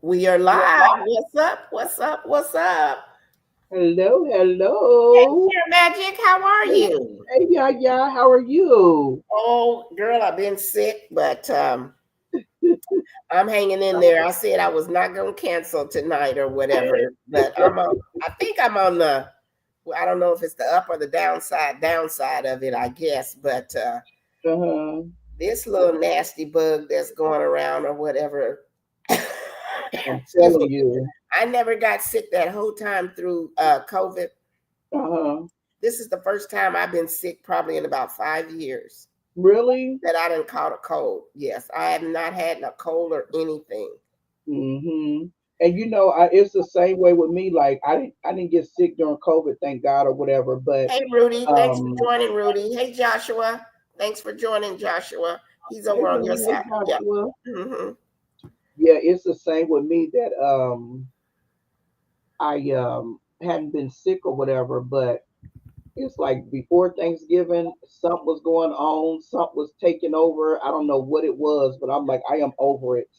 We are live. What's up? What's up? What's up? Hello, Hey, hello. Pure Magic, how are Hey, you? hey, yeah. How are you? Oh, girl, I've been sick, but I'm hanging in there. I said I was not going to cancel tonight or whatever, but I'm on. I think I'm on the. Well, I don't know if it's the up or the downside of it. I guess, but Uh-huh. this little nasty bug that's going around or whatever. I'm Excuse telling me. you. I never got sick that whole time through COVID. Uh-huh. This is the first time I've been sick probably in about 5 years Really? that I didn't caught a cold. Yes, I have not had a cold or anything. Mm-hmm. And it's the same way with me. Like I didn't get sick during COVID, thank God or whatever. But Hey, Rudy, thanks for um, joining, Rudy. Hey, Joshua, thanks for joining, Joshua. He's hey over on your Rudy, hey side. Yep. Joshua. hmm Yeah, it's the same with me that I hadn't been sick or whatever, but it's like before Thanksgiving, something was going on, something was taking over. I don't know what it was, but I'm like, I am over it.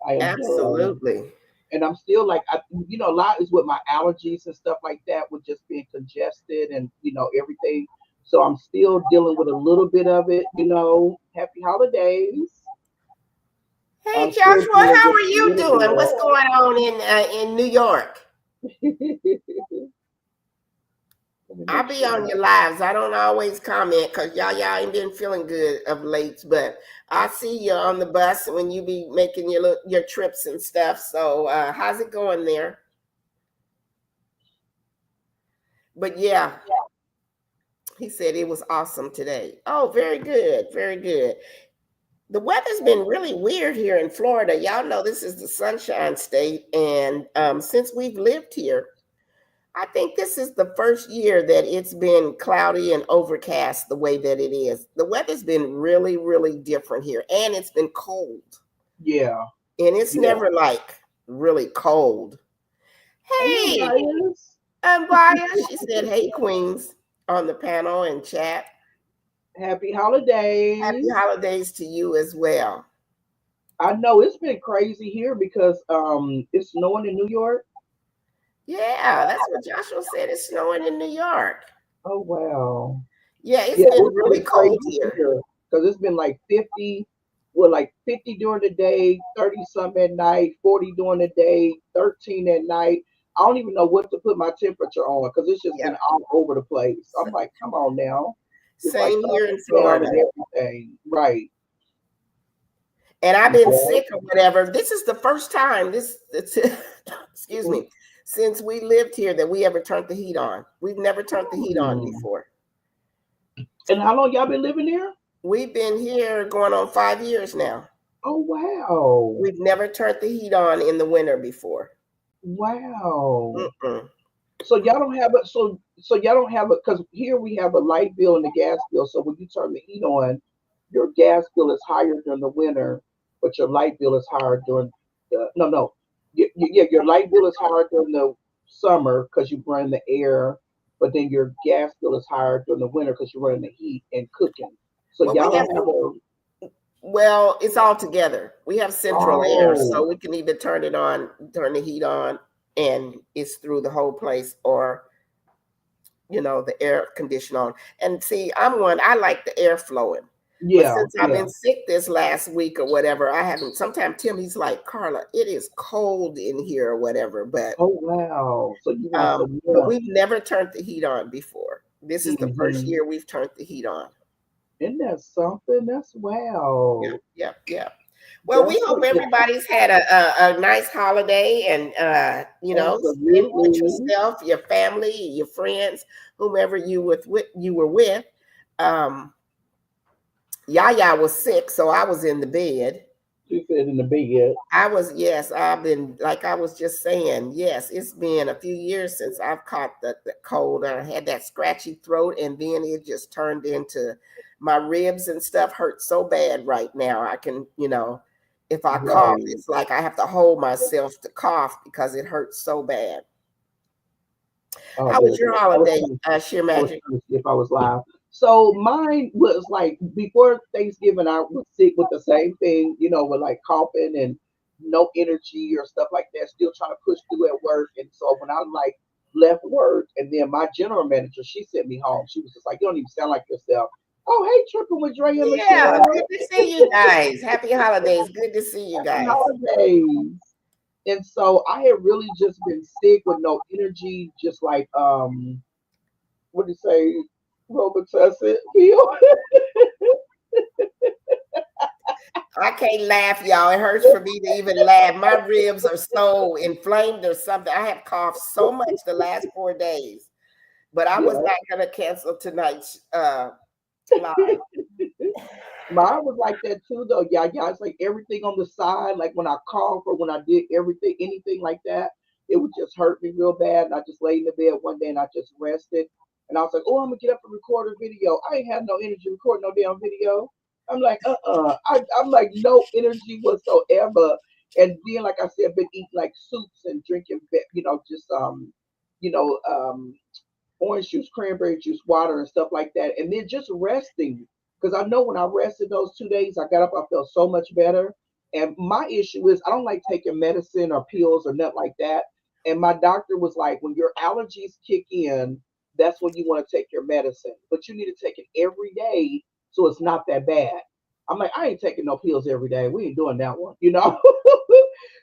I am done. Absolutely. And I'm still like, a lot is with my allergies and stuff like that, with just being congested and, everything. So I'm still dealing with a little bit of it. Happy holidays. Hey, I'm still Joshua, dealing how with are a you little doing? What's going on in New York? bit. Let me I'll make be on sure. your lives. I don't always comment because y'all ain't been feeling good of late, but I see you on the bus when you be making your trips and stuff. So how's it going there? But yeah, he said it was awesome today. Oh, very good, very good. The weather's been really weird here in Florida. Y'all know this is the Sunshine State, and since we've lived here, I think this is the first year that it's been cloudy and overcast the way that it is. The weather's been really, really different here, and it's been cold. Yeah, And it's yeah. never like really cold. Hello, Hey, Bias. Baya, she said, hey, Queens, on the panel and chat. Happy Happy holidays. holidays to you as well. I know it's been crazy here because it's snowing in New York. Yeah, that's what Joshua said. It's snowing in New York. Oh wow. Yeah, it's Yeah, been it's really been crazy cold here. here because it's been like 50, well, like 50 during the day, 30 something at night, 40 during the day, 13 at night. I don't even know what to put my temperature on because it's just been Yep. all over the place. I'm like, come on now. It's like Same up here in and down Florida. and everything. Right. And I've been Yeah. sick or whatever. This is the first time excuse me, since we lived here that we ever turned the heat on. We've never turned the heat on Hmm. before. And how long y'all been living there? We've been here going on 5 years now. Oh wow. We've never turned the heat on in the winter before. Wow. Mm-mm. So y'all don't have a so y'all don't have a because here we have a light bill and a gas bill. So when you turn the heat on, your gas bill is higher during the winter, but your light bill is higher during the no. Yeah, your light bill is higher during the summer because you burn the air, but then your gas bill is higher during the winter because you're running the heat and cooking. So Well, y'all we have don't have a well, it's all together. We have central air, oh so we can either turn it on, turn the heat on, and it's through the whole place, or the air condition on. And see, I like the air flowing. But yeah, since I've yeah. been sick this last week or whatever, I haven't. Sometimes Tim, he's like, Carla, it is cold in here or whatever. Oh wow. So you want some But warmth. we've never turned the heat on before. This is the first Hmm. year we've turned the heat on. Isn't that something? That's Yeah, wow. yeah, yeah. Well, we That's hope something. everybody's had a nice holiday and enjoyed Absolutely. yourself, your family, your friends, whomever you were with. Um, Yaya was sick, so I was in the bed. She said in the bed. Yes, I've been, like I was just saying, yes, it's been a few years since I've caught the cold. I had that scratchy throat, and then it just turned into my ribs and stuff hurt so bad right now. I can, if I cough, Right. it's like I have to hold myself to cough because it hurts so bad. Oh, How was good. your I was holiday, trying to, Sheer I was Magic? trying to see if I was live. So mine was like before Thanksgiving, I was sick with the same thing, with like coughing and no energy or stuff like that, still trying to push through at work. And so when I like left work, and then my general manager, she sent me home. She was just like, "You don't even sound like yourself." Oh, hey, tripping with Dre and Yeah, Michelle. good to see you guys. Happy holidays. Good to see you Happy guys. holidays. And so I had really just been sick with no energy, just like what do you say, Robitussin pill. I can't laugh, y'all. It hurts for me to even laugh. My ribs are so inflamed or something. I have coughed so much the last 4 days, but I was Yeah. not going to cancel tonight's live. Mine was like that too, though. Yeah, yeah. It's like everything on the side, like when I cough or when I did everything, anything like that, it would just hurt me real bad. And I just laid in the bed one day and I just rested. And I was like, oh, I'm gonna get up and record a video. I ain't had no energy to record no damn video. I'm like, I'm like no energy whatsoever. And then, like I said, I've been eating like soups and drinking, just you know, um, orange juice, cranberry juice, water, and stuff like that. And then just resting. Because I know when I rested those 2 days, I got up, I felt so much better. And my issue is I don't like taking medicine or pills or nothing like that. And my doctor was like, when your allergies kick in, that's when you want to take your medicine. But you need to take it every day so it's not that bad. I'm like, I ain't taking no pills every day. We ain't doing that one,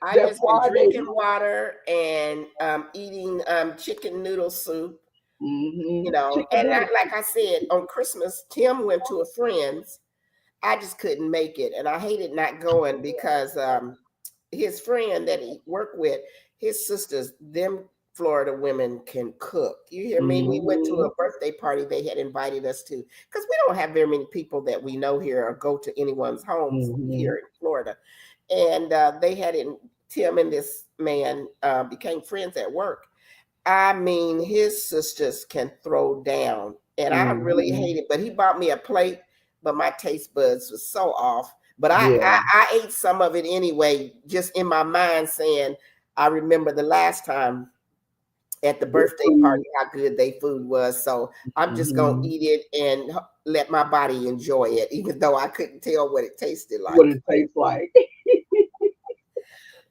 I That just been Friday. drinking water and eating chicken noodle soup, Chicken and noodle. like I said, on Christmas, Tim went to a friend's. I just couldn't make it, and I hated not going because his friend that he worked with, his sisters, them Florida women can cook. You hear me? We went to hmm a birthday party they had invited us to because we don't have very many people that we know here or go to anyone's homes hmm here in Florida, and they had in Tim and this man became friends at work. I mean, his sisters can throw down, and I really hmm hate it. But he bought me a plate, but my taste buds was so off. But I, Yeah. I, I ate some of it anyway, just in my mind, saying I remember the last time at the Good birthday for party you. how good their food was. So I'm just gonna hmm eat it and let my body enjoy it, even though I couldn't tell what it tasted What like. it tastes like.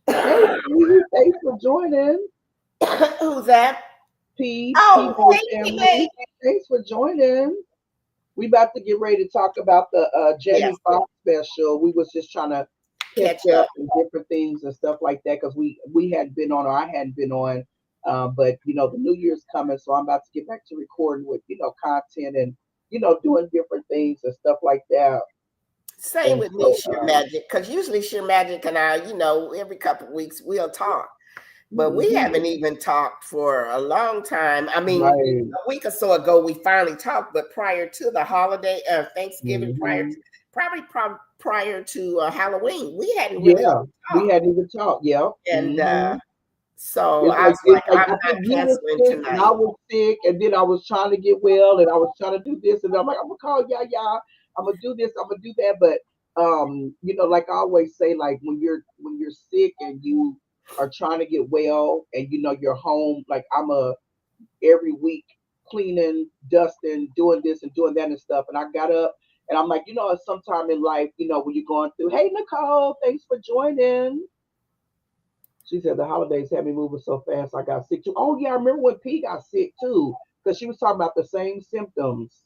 Hey, Stevie, thanks for joining. Who's that? P Oh, Boy hey, family. Kimmy. Thanks for joining. We about to get ready to talk about the Yes, Jamie Foxx special. We was just trying to catch catch up up. and different things and stuff like that because we hadn't been on or I hadn't been on. But the New Year's coming, so I'm about to get back to recording with content and doing different things and stuff like that. Same And with me, so, Sheer Magic, because usually Sheer Magic and I, every couple of weeks we'll talk, but we mhm, haven't even talked for a long time. I mean, right. a week or so ago we finally talked, but prior to the holiday, Thanksgiving, hmm prior to Halloween, we hadn't really Yeah, even we talked. hadn't even talked. Yeah. And It's I like was it's like, like I'm I not think you was canceling sick and I tonight. was sick and then I was trying to get well and I was trying to do this and I'm like I'm gonna call y'all. I'm gonna do this. I'm gonna do that. But like I always say, like when you're sick and you are trying to get well and you're home. Like I'm a every week cleaning, dusting, doing this and doing that and stuff. And I got up and I'm like, at some time in life, when you're going through, hey Nicole, thanks for joining. She said the holidays had me moving so fast I got sick too. Oh yeah, I remember when P got sick too, because she was talking about the same symptoms.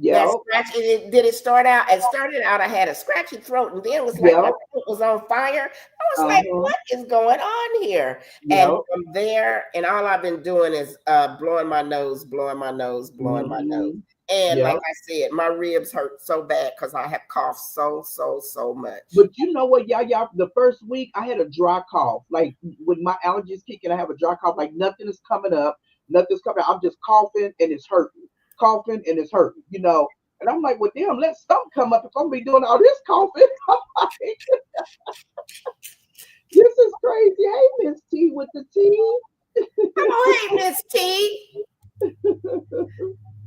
That Yep, scratchy, did it start out? It started out, I had a scratchy throat, and then it was like my yep, throat was on fire. I was like, uh-huh, what is going on here? And yep. from there, and all I've been doing is blowing my nose, blowing my nose, blowing my nose. hmm And like Yep. I said, my ribs hurt so bad because I have coughed so much. But you know what, y'all, the first week I had a dry cough. Like when my allergies kick in, I have a dry cough. Like nothing is coming up, nothing's coming up. I'm just coughing and it's hurting. Coughing and it's hurting. And I'm like, well, damn, let something come up if I'm gonna be doing all this coughing. I'm like, this is crazy. Hey, Miss T with the T. Oh, hey, Miss T.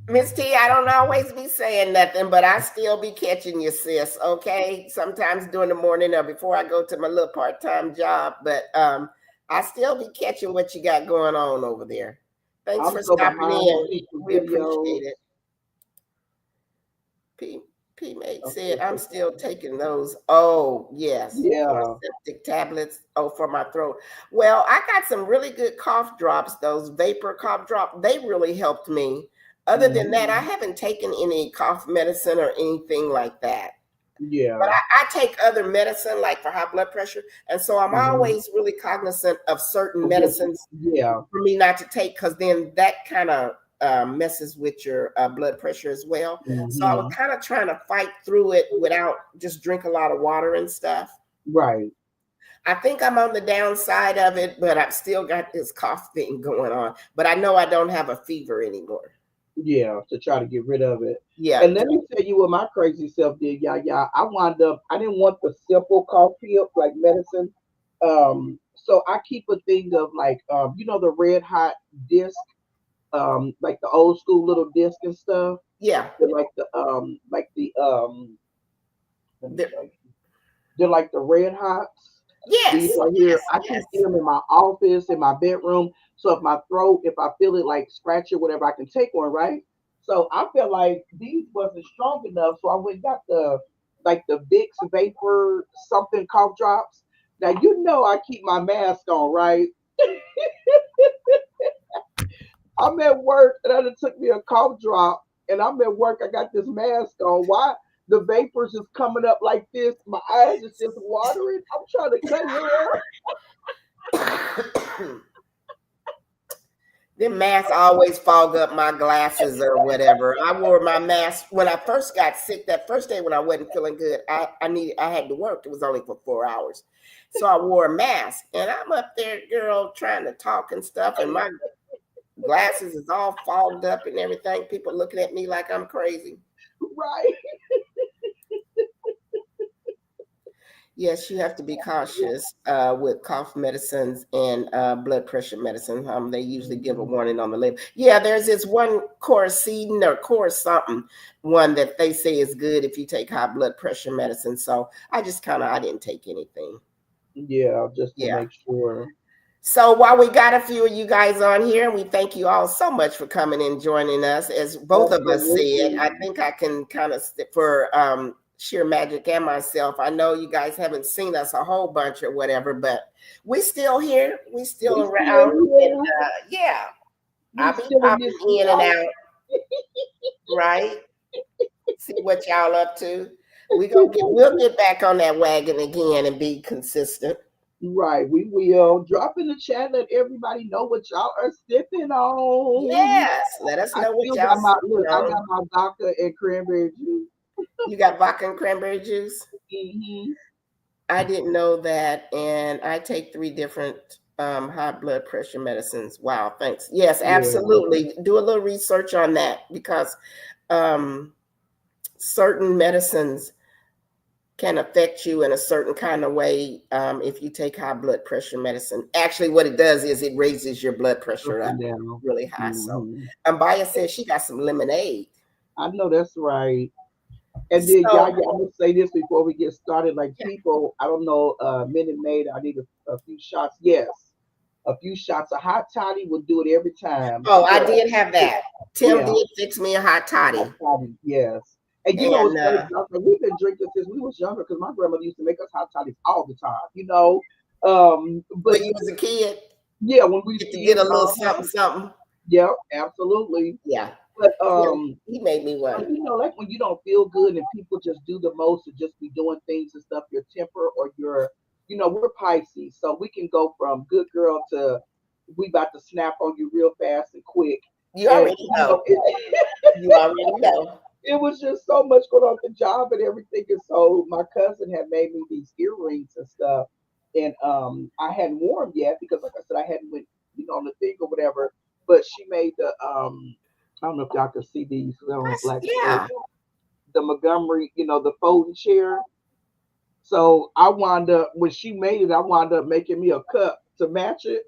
Miss T, I don't always be saying nothing, but I still be catching you, sis. Okay, sometimes during the morning or before I go to my little part-time job, but I still be catching what you got going on over there. Thanks I'm for so stopping behind on in. people's We appreciate videos. it. P. P-Mate said, Okay, I'm so still taking those. Oh, yes. yeah. Chloroseptic tablets. Oh, for my throat. Well, I got some really good cough drops, those vapor cough drop. They really helped me. Other than that, I Hmm. haven't taken any cough medicine or anything like that. But Yeah. I take other medicine like for high blood pressure. And so I'm Hmm. always really cognizant of certain What? medicines Yeah. for me not to take because then that kind of messes with your blood pressure as well. So I was Hmm. kind of trying to fight through it without just drink a lot of water and stuff. Right. I think I'm on the downside of it, but I've still got this cough thing going on. But I know I don't have a fever anymore. Yeah, to try to get rid of it. Yeah. And let me tell you what my crazy self did, yeah. I wound up I didn't want the simple cough pill like medicine. So I keep a thing of like the red hot disc, like the old school little disc and stuff. Yeah. They're like the let me There- show you. They're like the red hots. These yes. are here. Yes. I keep Yes. them in my office, in my bedroom. So if my throat, if I feel it like scratchy or whatever, I can take one, right? So I feel like these wasn't strong enough. So I went and got the like the Vicks Vapor something cough drops. Now you know I keep my mask on, right? I'm at work and it took me a cough drop and I'm at work. I got this mask on. Why? The vapors is coming up like this. My eyes is just watering. I'm trying to cut hair. The mask always fog up my glasses or whatever. I wore my mask when I first got sick. That first day when I wasn't feeling good, I had to work. It was only for 4 hours, so I wore a mask. And I'm up there, girl, trying to talk and stuff, and my glasses is all fogged up and everything. People looking at me like I'm crazy. Right. Yes, you have to be cautious with cough medicines and blood pressure medicine. They usually give a Mhm. warning on the label. Yeah, there's this one Coracidin or Cor something one that they say is good if you take high blood pressure medicine. So I didn't take anything. Yeah, just to Yeah. make sure. So while we got a few of you guys on here, we thank you all so much for coming and joining us. As both of us said, Absolutely. I think I can kind of for Sheer Magic and myself. I know you guys haven't seen us a whole bunch or whatever, but we still here. We still We still around, and here. yeah, We I'll be still in this popping in and life. out. Right? See what y'all up to. We'll get back on that wagon again and be consistent. Right, we will. Drop in the chat, let everybody know what y'all are sipping on. Yes, let us I know what still y'all got my sipping look, I on. got my vodka and cranberry juice. You got vodka and cranberry juice? Hmm. I didn't know that, and I take three different high blood pressure medicines. Wow, thanks. Yes, Yeah. absolutely. Do a little research on that because um, certain medicines can affect you in a certain kind of way if you take high blood pressure medicine. Actually, what it does is it raises your blood Up pressure up and down. really high. So, Hmm. Baya says she got some lemonade. I know that's right. And then, So, I'm gonna say this before we get started. Like yeah. people, I don't know, Minute Maid, I need a few shots. Yes, a few shots of hot toddy will do it every time. Oh, I So, did have that. Tim yeah, did fix me a hot hot toddy, toddy, yes. And you know and what's crazy? Like, we've been drinking since we was younger because my grandmother used to make us hot toddies all the time. But when you was a kid, yeah, when we was get to get kids, a little something, something. yeah, absolutely. Yeah, But Tim, he made me so, one. like when you don't feel good and people just do the most to just be doing things and stuff, your temper or we're Pisces, so we can go from good girl to we about to snap on you real fast and quick. You And already know. You already know. it was just so much going on at the job and everything. And so my cousin had made me these earrings and stuff. And I hadn't worn them yet because like I said, I hadn't went, on the thing or whatever. But she made the I don't know if y'all can see these 'cause I don't have black space. Yeah, The Montgomery, the folding chair. So I wound up when she made it, I wound up making me a cup to match it.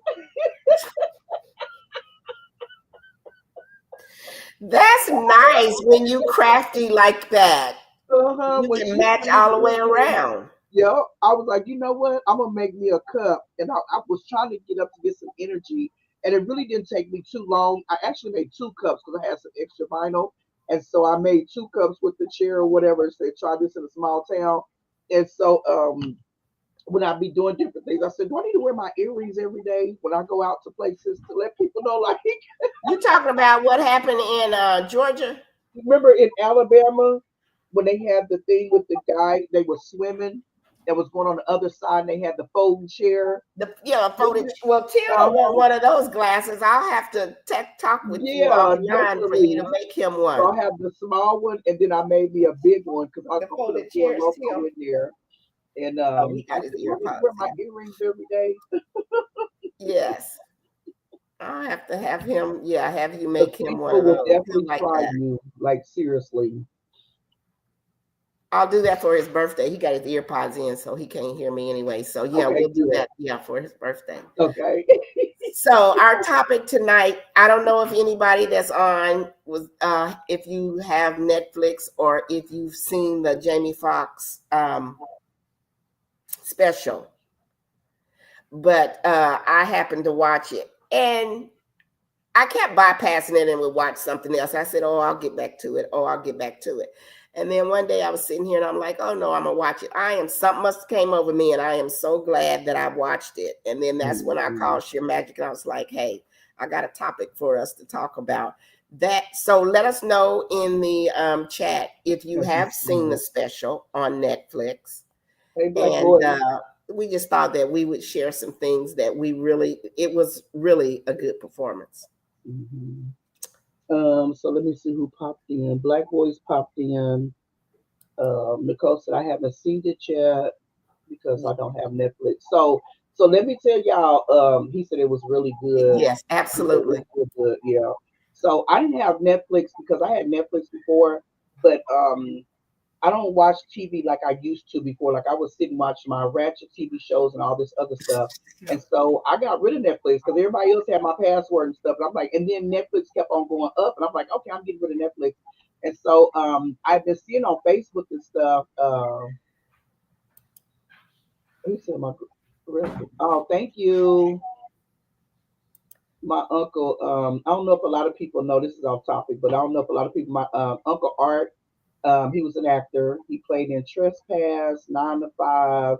that's nice when you crafty like that. Uh-huh. You When can she match finished all the way doing it, around. yeah, I was like, you know what? I'm gonna make me a cup, and I was trying to get up to get some energy, and it really didn't take me too long. I actually made two cups because I had some extra vinyl, And so I made 2 cups with the chair or whatever. Said try this in a small town. And so when I be doing different things, I said, do I need to wear my earrings every day when I go out to places to let people know? Like, You talking about what happened in Georgia? remember in Alabama when they had the thing with the guy, they were swimming that was going on the other side, and they had the folding chair. The folded. Well, Tilda want Uh-huh. one of those glasses. I'll have to talk with you Yeah, offline for you to definitely. make him So one. I have the small one, and then I made me a big one because I was The gonna put a folded four chairs, loco Tim. in there. And Oh, he I got his said, do I need to wear earpods my in. earrings every day? Yes, I'll have to have him. Yeah, have you Because make him one people of will those. He'll definitely like try that. you, like seriously. I'll do that for his birthday. He got his earpods in, so he can't hear me anyway. So yeah, Okay, we'll do good. that. Yeah, for his birthday. Okay. So our topic tonight, I don't know if anybody that's on was if you have Netflix or if you've seen the Jamie Foxx special, but I happened to watch it and I kept bypassing it and would watch something else. I said, "Oh, I'll get back to it. Oh, I'll get back to it." And then one day I was sitting here and I'm like, "Oh no, I'm gonna watch it." Something must have came over me, and I am so glad that I watched it. And then that's when I Mhm. called Sheer Magic and I was like, "Hey, I got a topic for us to talk about." That so let us know in the chat if you Let me have seen the see. special on Netflix, Hey, black and boy. we just thought that we would share some things that it was really a good performance. Mhm. So let me see who popped in. Black boys popped in. Nicole said I haven't seen it yet because I don't have Netflix. So let me tell y'all. He said it was really good. Yes, He said it was absolutely. real good. Yeah. So I didn't have Netflix because I had Netflix before, but I don't watch TV like I used to before. Like I would sit and watch my ratchet TV shows and all this other stuff. And so I got rid of Netflix because everybody else had my password and stuff. And I'm like, and then Netflix kept on going up, and I'm like, okay, I'm getting rid of Netflix. And so I've been seeing on Facebook and stuff. Let me see my recipe. Oh, thank you, my uncle. I don't know if a lot of people know this is off topic, but I don't know if a lot of people. My uncle Art. He was an actor. He played in Trespass, 9 to 5,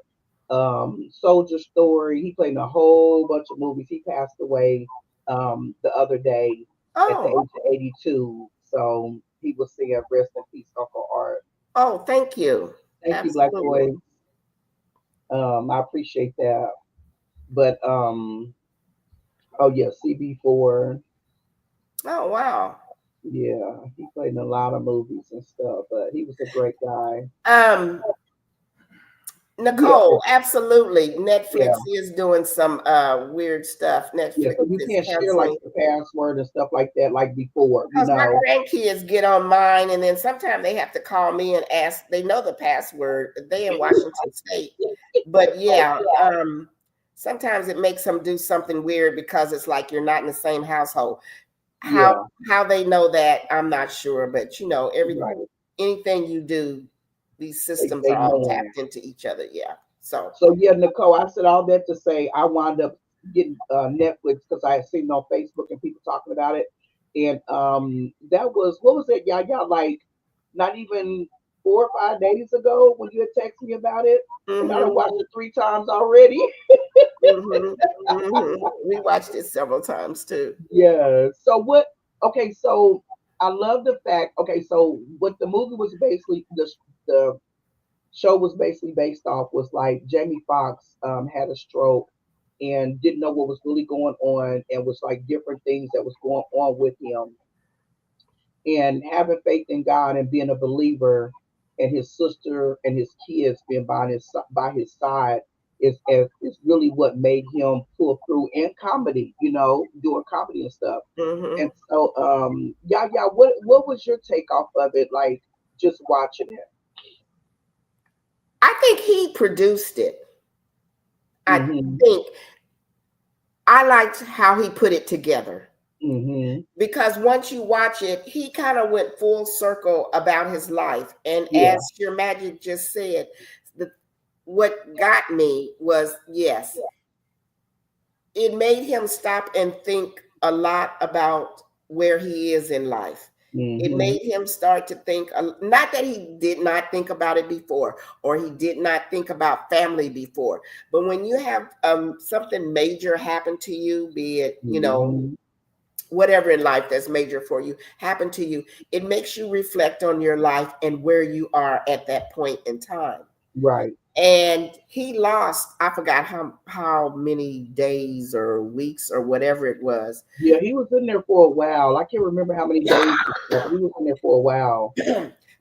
Soldier Story. He played in a whole bunch of movies. He passed away the other day at the Oh, age of 82. So he was saying, "Rest in peace, Uncle Art." oh, thank you. Thank you, Black Absolutely. Boy. I appreciate that. But oh yeah, CB4. Oh, wow. Yeah, he played in a lot of movies and stuff. But he was a great guy. Um, Yeah, Nicole, absolutely. yeah. Netflix is doing some weird stuff. Yeah, Netflix so you is can't share like canceling the password and stuff like that like before, you because my know. grandkids get on mine, and then sometimes they have to call me and ask. They know the password. They in Washington State, but yeah, sometimes it makes them do something weird because it's like you're not in the same household. How Yeah, how they know that, I'm not sure, but right. anything you do, these systems They are all know. tapped into each other. Yeah. So So yeah, Nicole, I said all that to say I wound up getting Netflix because I had seen it on Facebook and people talking about it, and that was what was it? Y'all like not even 4 or 5 days ago when you had texted me about it, and I done hmm watched it 3 times already. we watched it several times too. Yeah. So what? Okay. So I love the fact. Okay. So what the movie was basically the show was basically based off was like Jamie Foxx had a stroke and didn't know what was really going on and was like different things that was going on with him and having faith in God and being a believer and his sister and his kids being by his side is really what made him pull through in comedy, doing comedy and stuff. hmm And so, yeah, what was your take off of it? Like just watching it. I think he produced it. I Mm-hmm. think I liked how he put it together Mm-hmm. because once you watch it, he kind of went full circle about his life. And Yeah. as your magic just said, the what got me was yes, it made him stop and think a lot about where he is in life. It Mm-hmm. made him start to think, not that he did not think about it before, or he did not think about family before, but when you have something major happen to you, be it, Mm-hmm. whatever in life that's major for you happen to you, it makes you reflect on your life and where you are at that point in time. Right. And he lost, I forgot how many days or weeks or whatever it was. Yeah, he was in there for a while. I can't remember how many days, but he was in there for a while.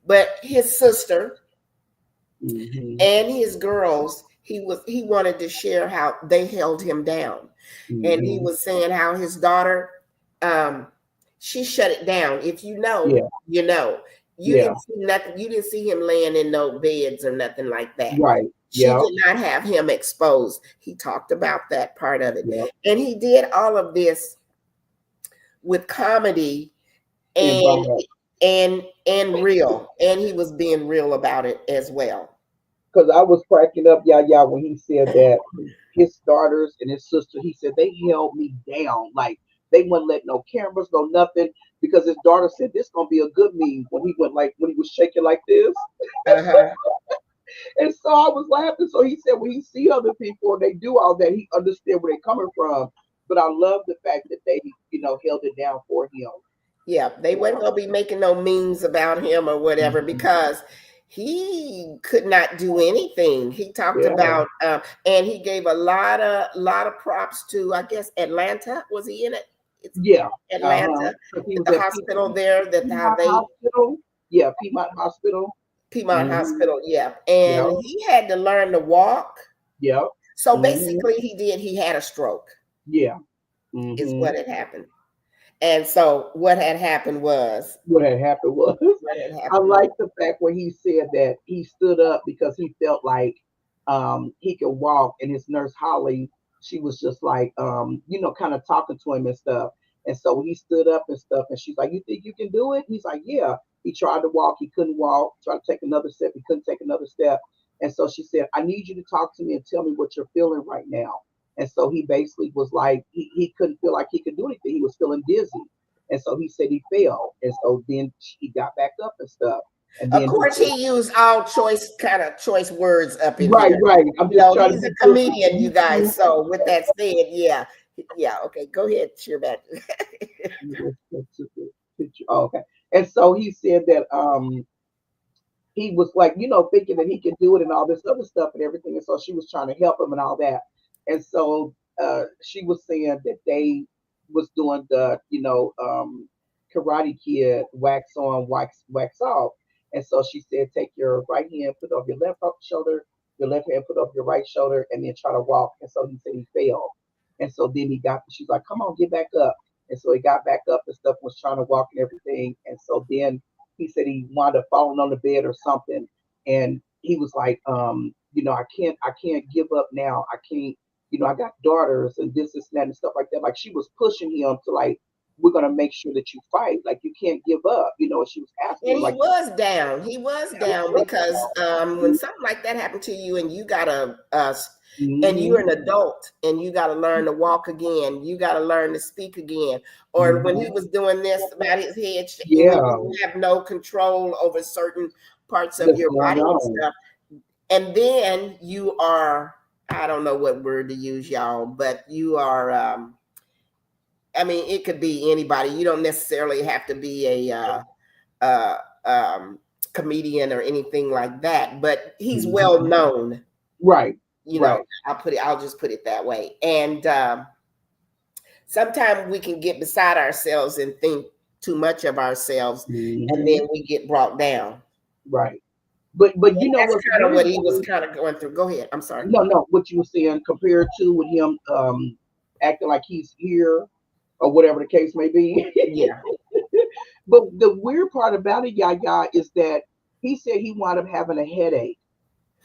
But his sister Mm-hmm. and his girls, he wanted to share how they held him down. And he Mm-hmm. was saying how his daughter, um she shut it down. If you know, Yeah. you know. You Yeah. didn't see nothing, you didn't see him laying in no beds or nothing like that. Right. She Yeah. did not have him exposed. He talked about that part of it. Yeah. And he did all of this with comedy And and brought up real. And he was being real about it as well. because I was cracking up, yeah, when he said that his daughters and his sister, he said they held me down, like they wouldn't let no cameras, no nothing, because his daughter said this gonna be a good meme when he went like when he was shaking like this. Uh-huh. And so I was laughing. So he said when he see other people and they do all that, he understand where they're coming from. But I love the fact that they, held it down for him. Yeah, they wasn't gonna be making no memes about him or whatever Mhm. because he could not do anything. He talked Yeah, about, and he gave a lot of props to, I guess, Atlanta. Was he in it? It's yeah, uh-huh. Atlanta, Because he at was the at hospital there. That how Piedmont they Hospital. Yeah, Piedmont Hospital. Piedmont Hmm. Hospital. Yeah, and Yeah, he had to learn to walk. yeah, So hmm, basically, he had a stroke. yeah. Is Hmm. what had happened. And so what had happened was What had happened was, what had I happened was like the fact when he said that he stood up because he felt like he could walk, and his nurse Holly, she was just like kind of talking to him and stuff. And so he stood up and stuff, and she's like, "You think you can do it?" He's like, "Yeah." He tried to walk, he couldn't walk. Tried to take another step, he couldn't take another step. And so she said, "I need you to talk to me and tell me what you're feeling right now." And so he basically was like, he couldn't feel like he could do anything. He was feeling dizzy. And so he said he fell. And so then he got back up and stuff. And Of then he course, said, he used all choice words up in right, here. right. I'm You just know, trying to he's be a good for comedian, you guys. you. So with that said, yeah, yeah. Okay, go ahead, cheer back. Oh, okay. And so he said that he was like, thinking that he could do it and all this other stuff and everything. And so she was trying to help him and all that. And so she was saying that they was doing the, Karate Kid wax on, wax off. And so she said, take your right hand, put it on your left shoulder, your left hand, put it on your right shoulder, and then try to walk. And so he said he failed. And so then she's like, come on, get back up. And so he got back up and stuff, was trying to walk and everything. And so then he said he wound up falling on the bed or something, and he was like, I can't give up now. I can't, I got daughters and this, and that, and stuff like that. Like she was pushing him to like, we're gonna make sure that you fight. Like you can't give up. And she was asking And him he like, was down. He was down because when something like that happened to you, and you gotta, and you're mm-hmm, an adult, and you gotta learn to walk again. You gotta learn to speak again. Or when he mm-hmm, was doing this about his head, when yeah, you have no control over certain parts of that's your going body and on. stuff, and then you are, I don't know what word to use, y'all, but you are, I mean, it could be anybody. You don't necessarily have to be uh, um, comedian or anything like that, but he's well Mm-hmm. known. Right, You know, right. I'll just put it that way. And sometimes we can get beside ourselves and think too much of ourselves, and Mm-hmm. then we get brought down. Right. But And that's what's kind of really what he was funny. kind of going through. Go ahead. I'm sorry. No, no, what you were saying compared to with him acting like he's here or whatever the case may be. Yeah. But the weird part about it, Yaya, is that he said he wound up having a headache.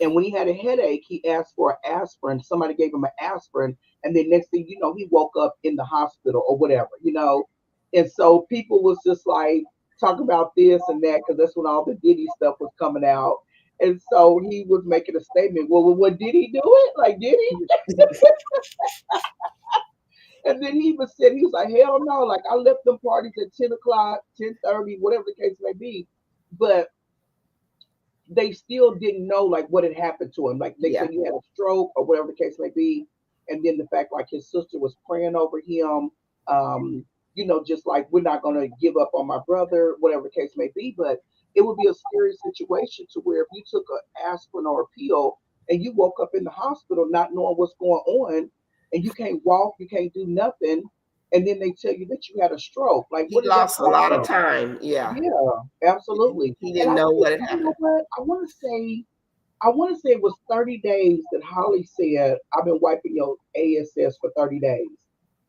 And when he had a headache, he asked for aspirin. Somebody gave him an aspirin. And then next thing you know, he woke up in the hospital or whatever. And so people was just like talking about this and that because that's when all the Diddy stuff was coming out. And so he was making a statement. Well, what did he do it? Like, did he? And then he was was like, hell no. Like I left them parties at 10 o'clock, 10:30, whatever the case may be. But they still didn't know like what had happened to him. Like they Yeah. said he had a stroke or whatever the case may be. And then the fact like his sister was praying over him, um, just like we're not gonna give up on my brother, whatever the case may be. But it would be a scary situation to where if you took an aspirin or a pill and you woke up in the hospital not knowing what's going on and you can't walk, you can't do nothing, and then they tell you that you had a stroke. Like He what is that lost a lot of from? time. Yeah. Yeah, absolutely. He And didn't I know think, what had you know happened. what? I want to say it was 30 days that Holly said, I've been wiping your ASS for 30 days.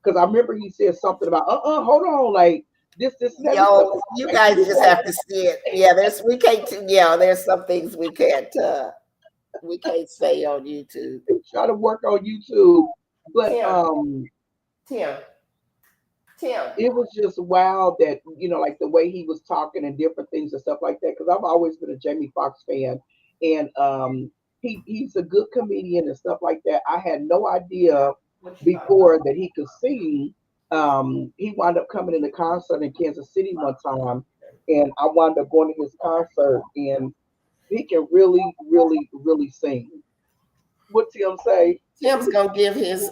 Because I remember he said something about, hold on, like this, and that, and stuff. Yo, you Like, guys you just have to see it. Yeah, we can't. Yeah, there's some things we can't say on YouTube. try to work on YouTube. But Tim, Tim, Tim. it was just wild that, like the way he was talking and different things and stuff like that. Because I've always been a Jamie Foxx fan. And he's a good comedian and stuff like that. I had no idea What you talking about? before that he could sing. He wound up coming in a concert in Kansas City one time, and I wound up going to his concert, and he can really, really, really sing. What Tim say? Tim's gonna give his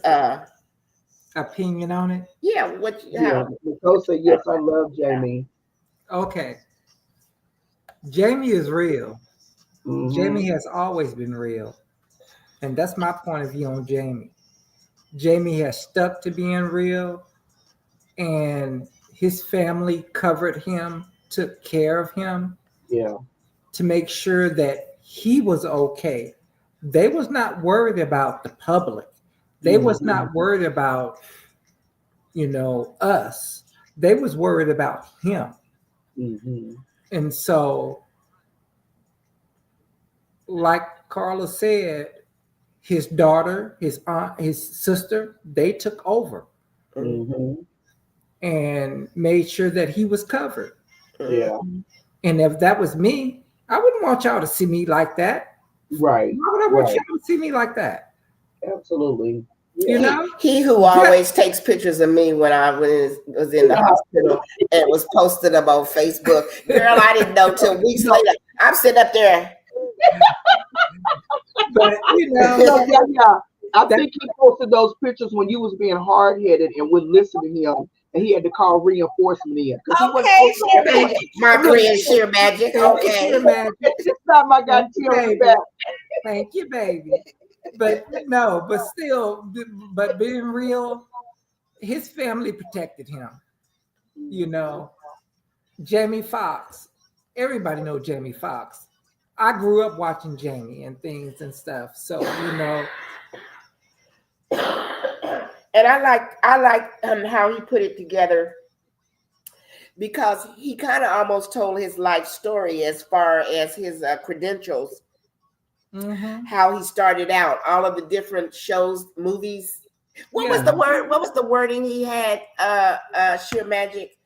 Opinion on it. yeah, Yeah, Nicole said yes. I love Jamie. Okay. Jamie is real. Hmm. Jamie has always been real. And that's my point of view on Jamie. Jamie has stuck to being real, and his family covered him, took care of him Yeah. to make sure that he was okay. They was not worried about the public. They was Hmm. not worried about, us. They was worried about him. Hmm. And so, like Carla said, his daughter, his aunt, his sister, they took over Hmm. and made sure that he was covered. Yeah. And if that was me, I wouldn't want y'all to see me like that. Right. Why would I want Right. y'all to see me like that? Absolutely. You Yeah. know? he who Yeah. always takes pictures of me when I was in the hospital and was posted up on Facebook. Girl, I didn't know till weeks No, later. I'm sitting up there. But no, yeah, yeah. I that, think he posted those pictures when you was being hard headed and wouldn't listen to him, and he had to call reinforcement in because he wasn't Okay, posting sheer all magic. My look, friend sheer magic. thank you, Okay. sheer magic. this time I got Thank you, Tim's baby. back. Thank you, baby. But no, but still, but being real, his family protected him. You know, Jamie Foxx. Everybody know Jamie Foxx. I grew up watching Jamie and things and stuff. So And I like how he put it together because he kind of almost told his life story as far as his credentials, mhm. how he started out, all of the different shows, movies. What was Yeah, the word? What was the wording he had? Sheer magic.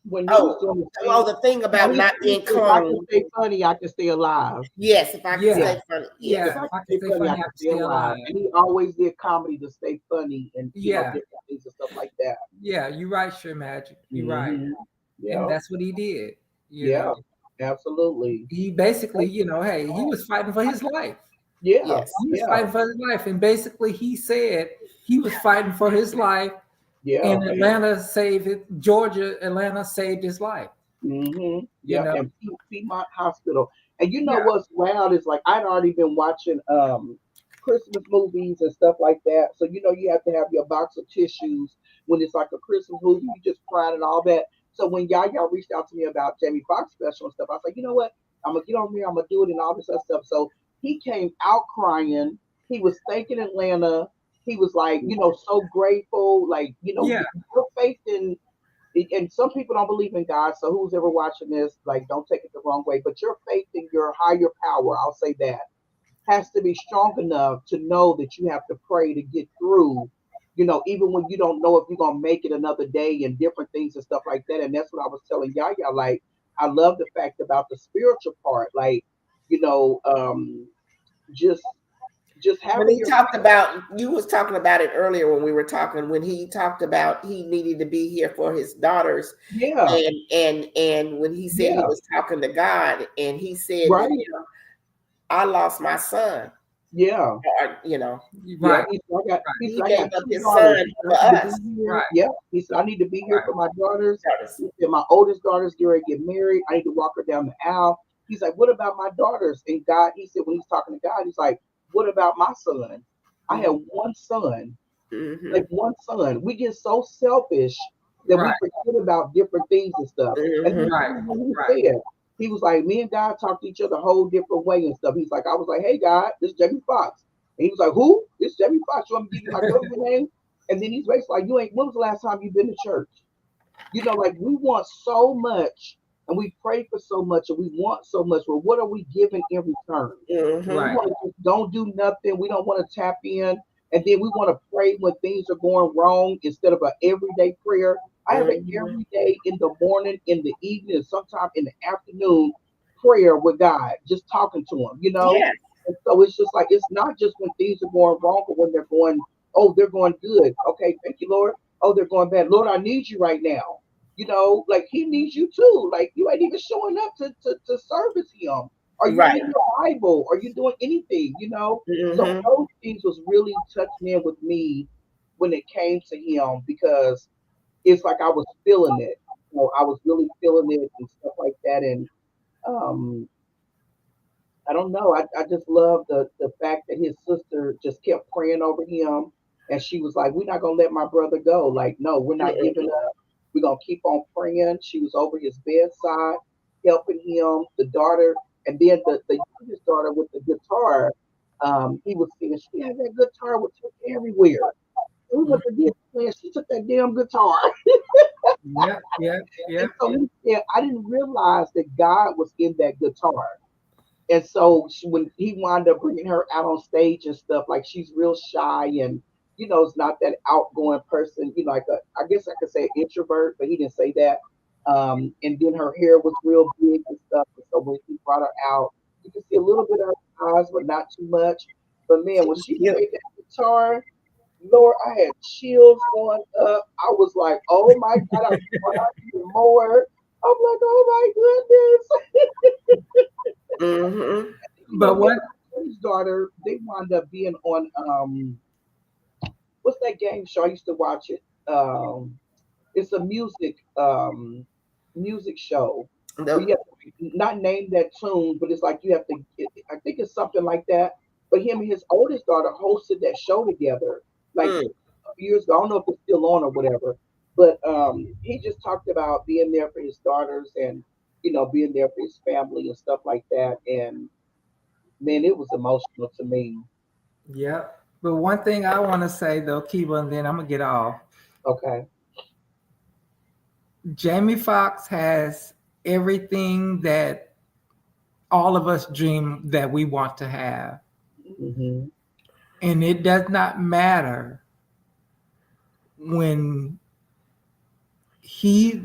When he was Oh, doing the oh, thing, the thing no, about he not said being if I can cloned. stay funny, I can stay alive. Yes, if I could yeah, Yeah, stay funny. Yes. if yeah. I If can I can stay stay funny, I funny, I can can stay stay alive. alive. And he always did comedy to stay funny and Yeah, different things and stuff like that. yeah. You're right, sure, Magic. You're right, Hmm. and Yeah, that's what he did. You know, yeah, absolutely. he basically, hey, he was fighting for his life. Yeah, Yes. He was yeah, fighting for his life, and basically, he said he was fighting for his life, yeah. and Atlanta saved it. Georgia, Atlanta saved his life. You Yep. know, And Piedmont Hospital. And you know yeah, what's wild is like I'd already been watching Christmas movies and stuff like that. So you have to have your box of tissues when it's like a Christmas movie. You just crying and all that. So when y'all reached out to me about Jamie Foxx special and stuff, I was like, you know what? I'm gonna get on here. I'm gonna do it and all this other stuff. So he came out crying. He was thanking Atlanta. He was like, so grateful. Like, yeah, your faith in and some people don't believe in God. So who's ever watching this, like, don't take it the wrong way. But your faith in your higher power, I'll say that, has to be strong enough to know that you have to pray to get through. Even when you don't know if you're gonna make it another day and different things and stuff like that. And that's what I was telling Yaya. Like, I love the fact about the spiritual part. Like, you know, um, just just When having he your talked about, you was talking about it earlier when we were talking, when he talked about he needed to be here for his daughters, yeah, and when he said he yeah, was talking to God, and he said that, right, I lost my son, yeah. or, Yeah, Right, he said, he I gave got up two his daughters. son He said, for I need to us. be here. right, Yeah, he said, I need to be here right, for my daughters. Daughters. He said, my oldest daughter's getting ready to get married. I need to walk her down the aisle. He's like, what about my daughters? And God, he said, when he's talking to God, he's like, what about my son? I have one son, like Mm-hmm. one son. We get so selfish that we right, forget about different things and stuff. And Mm-hmm. then right, what right. he said, he was like, me and God talk to each other a whole different way and stuff. He's like, I was like, hey God, this is Jamie Foxx. And he was like, who? This is Jamie Foxx. You want me to give you my government name? And then he's basically like, you ain't, when was the last time you been to church? You know, like we want so much and we pray for so much and we want so much. Well, what are we giving in return? We Mm-hmm. Right. want to just don't do nothing. We don't want to tap in. And then we want to pray when things are going wrong instead of an everyday prayer. I have an Mm-hmm. everyday in the morning, in the evening, and sometime in the afternoon prayer with God, just talking to him, you know? Yes. And so it's just like, it's not just when things are going wrong, but when they're going, oh, they're going good. Okay, thank you, Lord. Oh, they're going bad. Lord, I need you right now. You know, like he needs you too. Like you ain't even showing up to service him. Are you Right. reading your Bible? Are you doing anything? You know? So Mm-hmm. those things was really touching in with me when it came to him because it's like I was feeling it. You know, I was really feeling it and stuff like that. And um, I don't know. I just love the fact that his sister just kept praying over him. And she was like, we're not going to let my brother go. Like, no, we're not giving Mm-hmm. up. We're going to keep on praying. She was over his bedside, helping him, the daughter. And then the youngest daughter with the guitar, he was saying, she had that guitar with her everywhere. And we went to Disneyland. She took that damn guitar. Yep, yep, And yep, so yep. he said, I didn't realize that God was in that guitar. And so when he wound up bringing her out on stage and stuff, like she's real shy and is not that outgoing person. Like I guess I could say introvert, but he didn't say that. And then her hair was real big and stuff. And so when he brought her out, you could see a little bit of her eyes, but not too much. But man, She when was she cute. played that guitar, Lord, I had chills going up. I was like, oh my God, I cried even more. I'm like, oh my goodness. Mm-hmm. But Me what? and his daughter, they wound up being on what's that game show? I used to watch it. It's a music show where you The, have to not name that tune, but it's like you have to. I think it's something like that. But him and his oldest daughter hosted that show together, like mm, years ago. I don't know if it's still on or whatever. But he just talked about being there for his daughters and being there for his family and stuff like that. And man, it was emotional to me. Yep. But one thing I want to say though, Kiva, and then I'm gonna get off. Okay. Jamie Foxx has everything that all of us dream that we want to have. Hmm. And it does not matter when he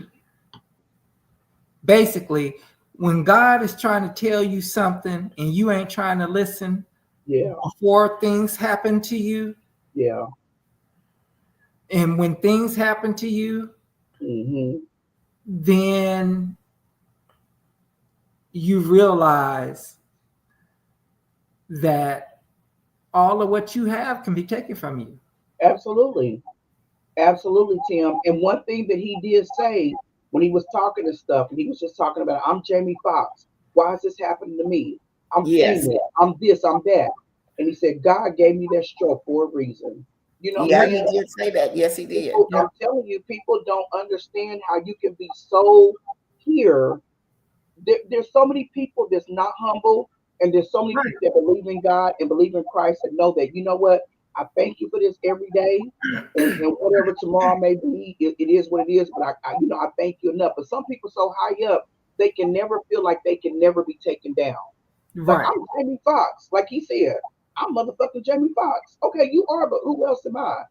basically, when God is trying to tell you something and you ain't trying to listen Yeah. before things happen to you, Yeah. and when things happen to you, Hmm. then you realize that all of what you have can be taken from you. Absolutely. Absolutely, Tim. And one thing that he did say when he was talking and stuff, and he was just talking about, I'm Jamie Foxx. Why is this happening to me? I'm yes. famous. I'm this, I'm that. And he said, God gave me that stroke for a reason. You know what I'm Yeah, Yep, he saying? did say that. Yes, he did. People, yep, I'm telling you, people don't understand how you can be so here. There's so many people that's not humble, and there's so many right, people that believe in God and believe in Christ and know that I thank you for this every day, and whatever tomorrow may be, it is what it is. But I thank you enough. But some people so high up, they can never feel like they can never be taken down. Like right, I'm Jamie Foxx, like he said, I'm motherfucking Jamie Foxx. Okay, you are, but who else am I?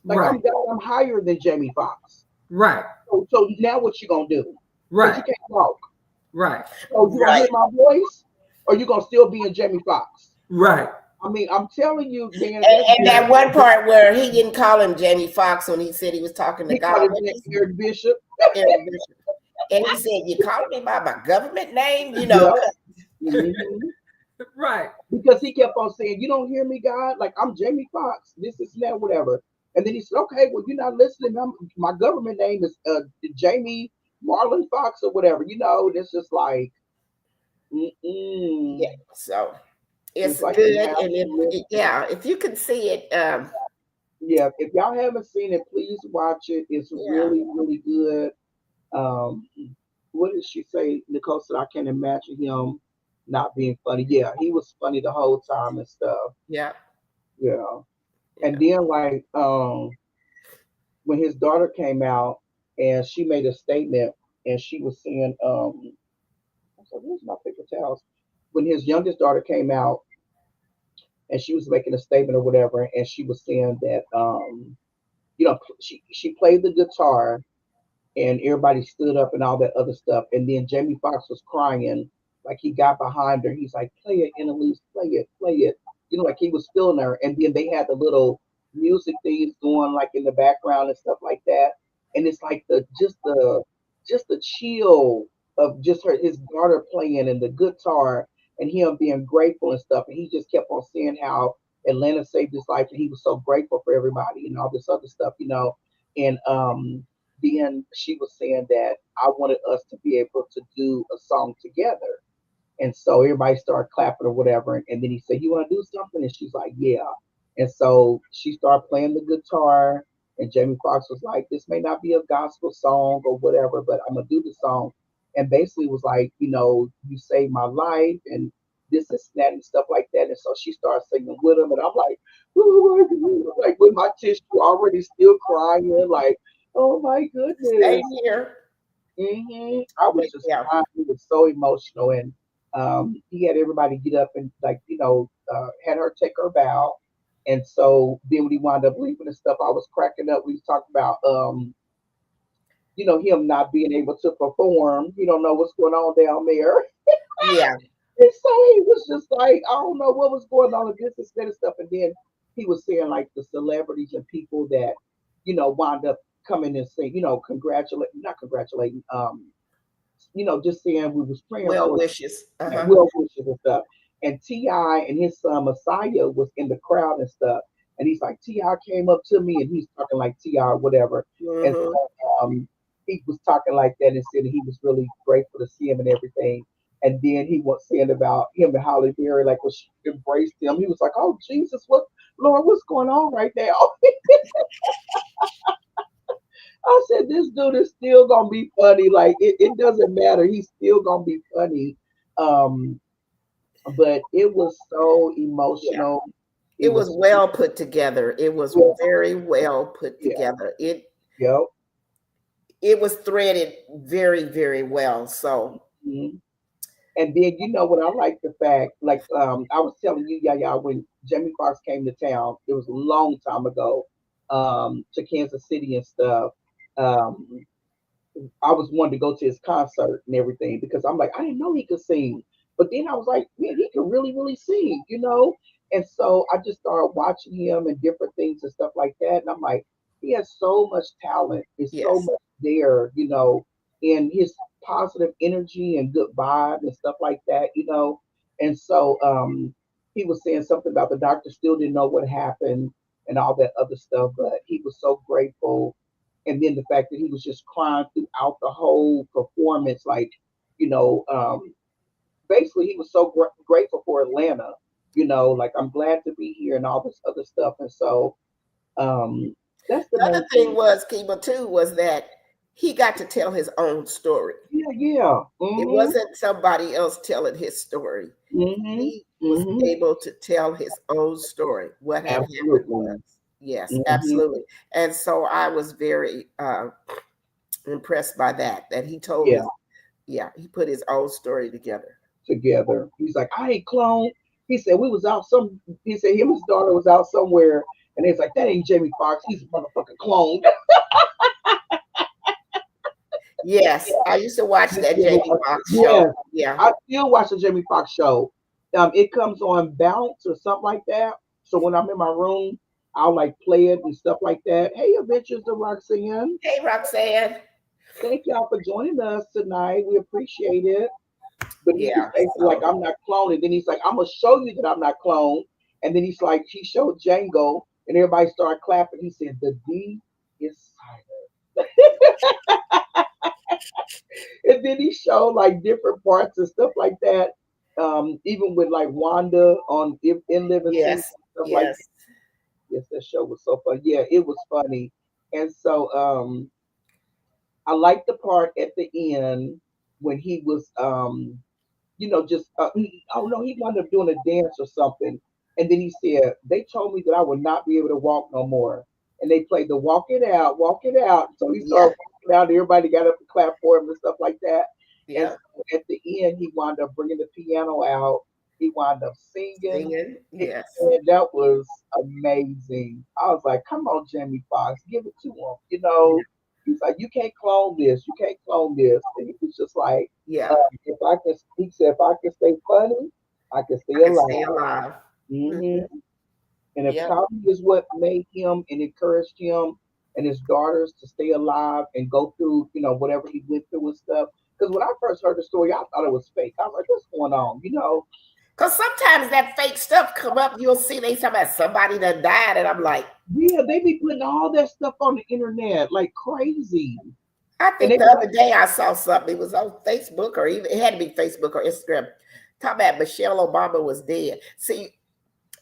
Like right, I'm higher than Jamie Foxx. right, So now what you gonna do? Because right, you can't walk. right, So you gonna hear Right. my voice, or you gonna still be in Jamie Foxx? right, I mean, I'm telling you, man, And that one part where he didn't call him Jamie Foxx when he said he was talking to he God. called him Eric Bishop. Eric Bishop. And he said, "You calling me by my government name?" You Yeah. know. Mhm. Right. Because he kept on saying, "You don't hear me, God? Like I'm Jamie Foxx. This is that, whatever." And then he said, "Okay, well, you're not listening. My government name is Jamie Marlon Fox or whatever." You know, it's just like, Yeah. So it's it's like good, you have and to live. yeah, if you can see it, Yeah, if y'all haven't seen it, please watch it. It's yeah, really, really good. Um, what did she say? Nicole said, "I can't imagine him not being funny." Yeah, he was funny the whole time and stuff. yeah, Yeah. And yeah. then like when his daughter came out and she made a statement and she was saying, I said, "Where's my paper towels?" When his youngest daughter came out and she was making a statement or whatever, and she was saying that she played the guitar and everybody stood up and all that other stuff. And then Jamie Foxx was crying, like he got behind her. He's like, "Play it, Annalise, play it, play it." Like he was feeling her. And then they had the little music things going like in the background and stuff like that. And it's like the chill of just his daughter playing and the guitar and him being grateful and stuff. And he just kept on saying how Atlanta saved his life and he was so grateful for everybody and all this other stuff. And then she was saying that I wanted us to be able to do a song together. And so everybody started clapping or whatever. And then he said, "You want to do something?" And she's like, "Yeah." And so she started playing the guitar. And Jamie Foxx was like, "This may not be a gospel song or whatever, but I'm going to do the song." And basically was like, "You saved my life and this is that and stuff like that." And so she started singing with him. And I'm like, like with my tissue already still crying, like, oh my Same goodness. here. I But was just yeah, crying. It was so emotional, and he had everybody get up and like had her take her bow. And so then when he wound up leaving and stuff, I was cracking up. We was talking about him not being able to perform. You don't know what's going on down there. yeah. And so he was just like, I don't know what was going on with this and stuff. And then he was saying like the celebrities and people that, wound up coming and saying, not congratulating, just saying we was praying Well for wishes. Uh-huh. well wishes and stuff. And T.I. and his son Messiah was in the crowd and stuff. And he's like, T.I. came up to me and he's talking like T.I. or whatever. And Hmm. so he was talking like that and said he was really grateful to see him and everything. And then he was saying about him and Holly Berry, like when she embraced him, he was like, "Oh Jesus, Lord, what's going on right now?" I said, "This dude is still gonna be funny. Like it doesn't matter. He's still gonna be funny." Um, but it was so Yeah. emotional. It It was was well put together. It was yeah, very well put yeah, together. yep. It was threaded very, very well. So Mhm. And then what I like the fact, like I was telling you, yeah, when Jamie Foxx came to town, it was a long time ago, to Kansas City and stuff. Um, I was wanting to go to his concert and everything because I'm like, I didn't know he could sing. But then I was like, man, he can really, really sing. And so I just started watching him and different things and stuff like that. And I'm like, he has so much talent. It's so yes. much there, in his positive energy and good vibe and stuff like that. And so he was saying something about the doctor still didn't know what happened and all that other stuff, but he was so grateful and then the fact that he was just crying throughout the whole performance, like you know, um, basically he was so grateful for Atlanta. Like I'm glad to be here and all this other stuff, and so um, that's the The other main thing thing. was, Kiba, too, was that he got to tell his own story. Yeah, yeah. It Mhm. wasn't somebody else telling his story. Mhm. He was Mhm. able to tell his own story. What had happened was, Absolutely. yes, Mhm. absolutely. And so I was very impressed by that, that he told Yeah. his, yeah, he put his own story together. Together. He's like, I ain't clone. He said we was out some. He said him and his daughter was out somewhere, and he's like, that ain't Jamie Foxx. He's a motherfucking clone. Yes, I used to watch that Yeah, Jamie Foxx show. yes. Yeah, I still watch the Jamie Foxx show. It comes on bounce or something like that. So when I'm in my room, I'll like play it and stuff like that. Hey, Adventures of Roxanne. Hey, Roxanne. Thank y'all for joining us tonight. We appreciate it. But he was Yeah. basically like, So I'm not cloned. And then he's like, I'm gonna show you that I'm not cloned. And then he's like, he showed Django, and everybody started clapping. He said, the D is silent. And then he showed like different parts and stuff like that. Even with like Wanda on in Living Single, yes, stuff like that. yes, Yes, that show was so fun. Yeah, it was funny. And so I liked the part at the end when he was just oh no, he wound up doing a dance or something, and then he said they told me that I would not be able to walk no more, and they played the walk it out. So he yeah, started walking out. Everybody got up and clapped for him and stuff like that. And yeah. so at the end, he wound up bringing the piano out. He wound up singing. Singing, yes, And that was amazing. I was like, come on, Jamie Foxx, give it to him. He's like, you can't clone this. You can't clone this. And he was just like, yeah. if I can, he said, if I can stay funny, I can stay I can stay alive. alive. hmm Mhm. And if Yep. comedy is what made him and encouraged him and his daughters to stay alive and go through, whatever he went through and stuff. Because when I first heard the story, I thought it was fake. I was like, what's going on? Because sometimes that fake stuff come up, you'll see they talk about somebody that died, and I'm like, Yeah, they be putting all that stuff on the internet like crazy. I And think they the be other like, day I saw something. It was on Facebook, or even it had to be Facebook or Instagram. Talking about Michelle Obama was dead. See,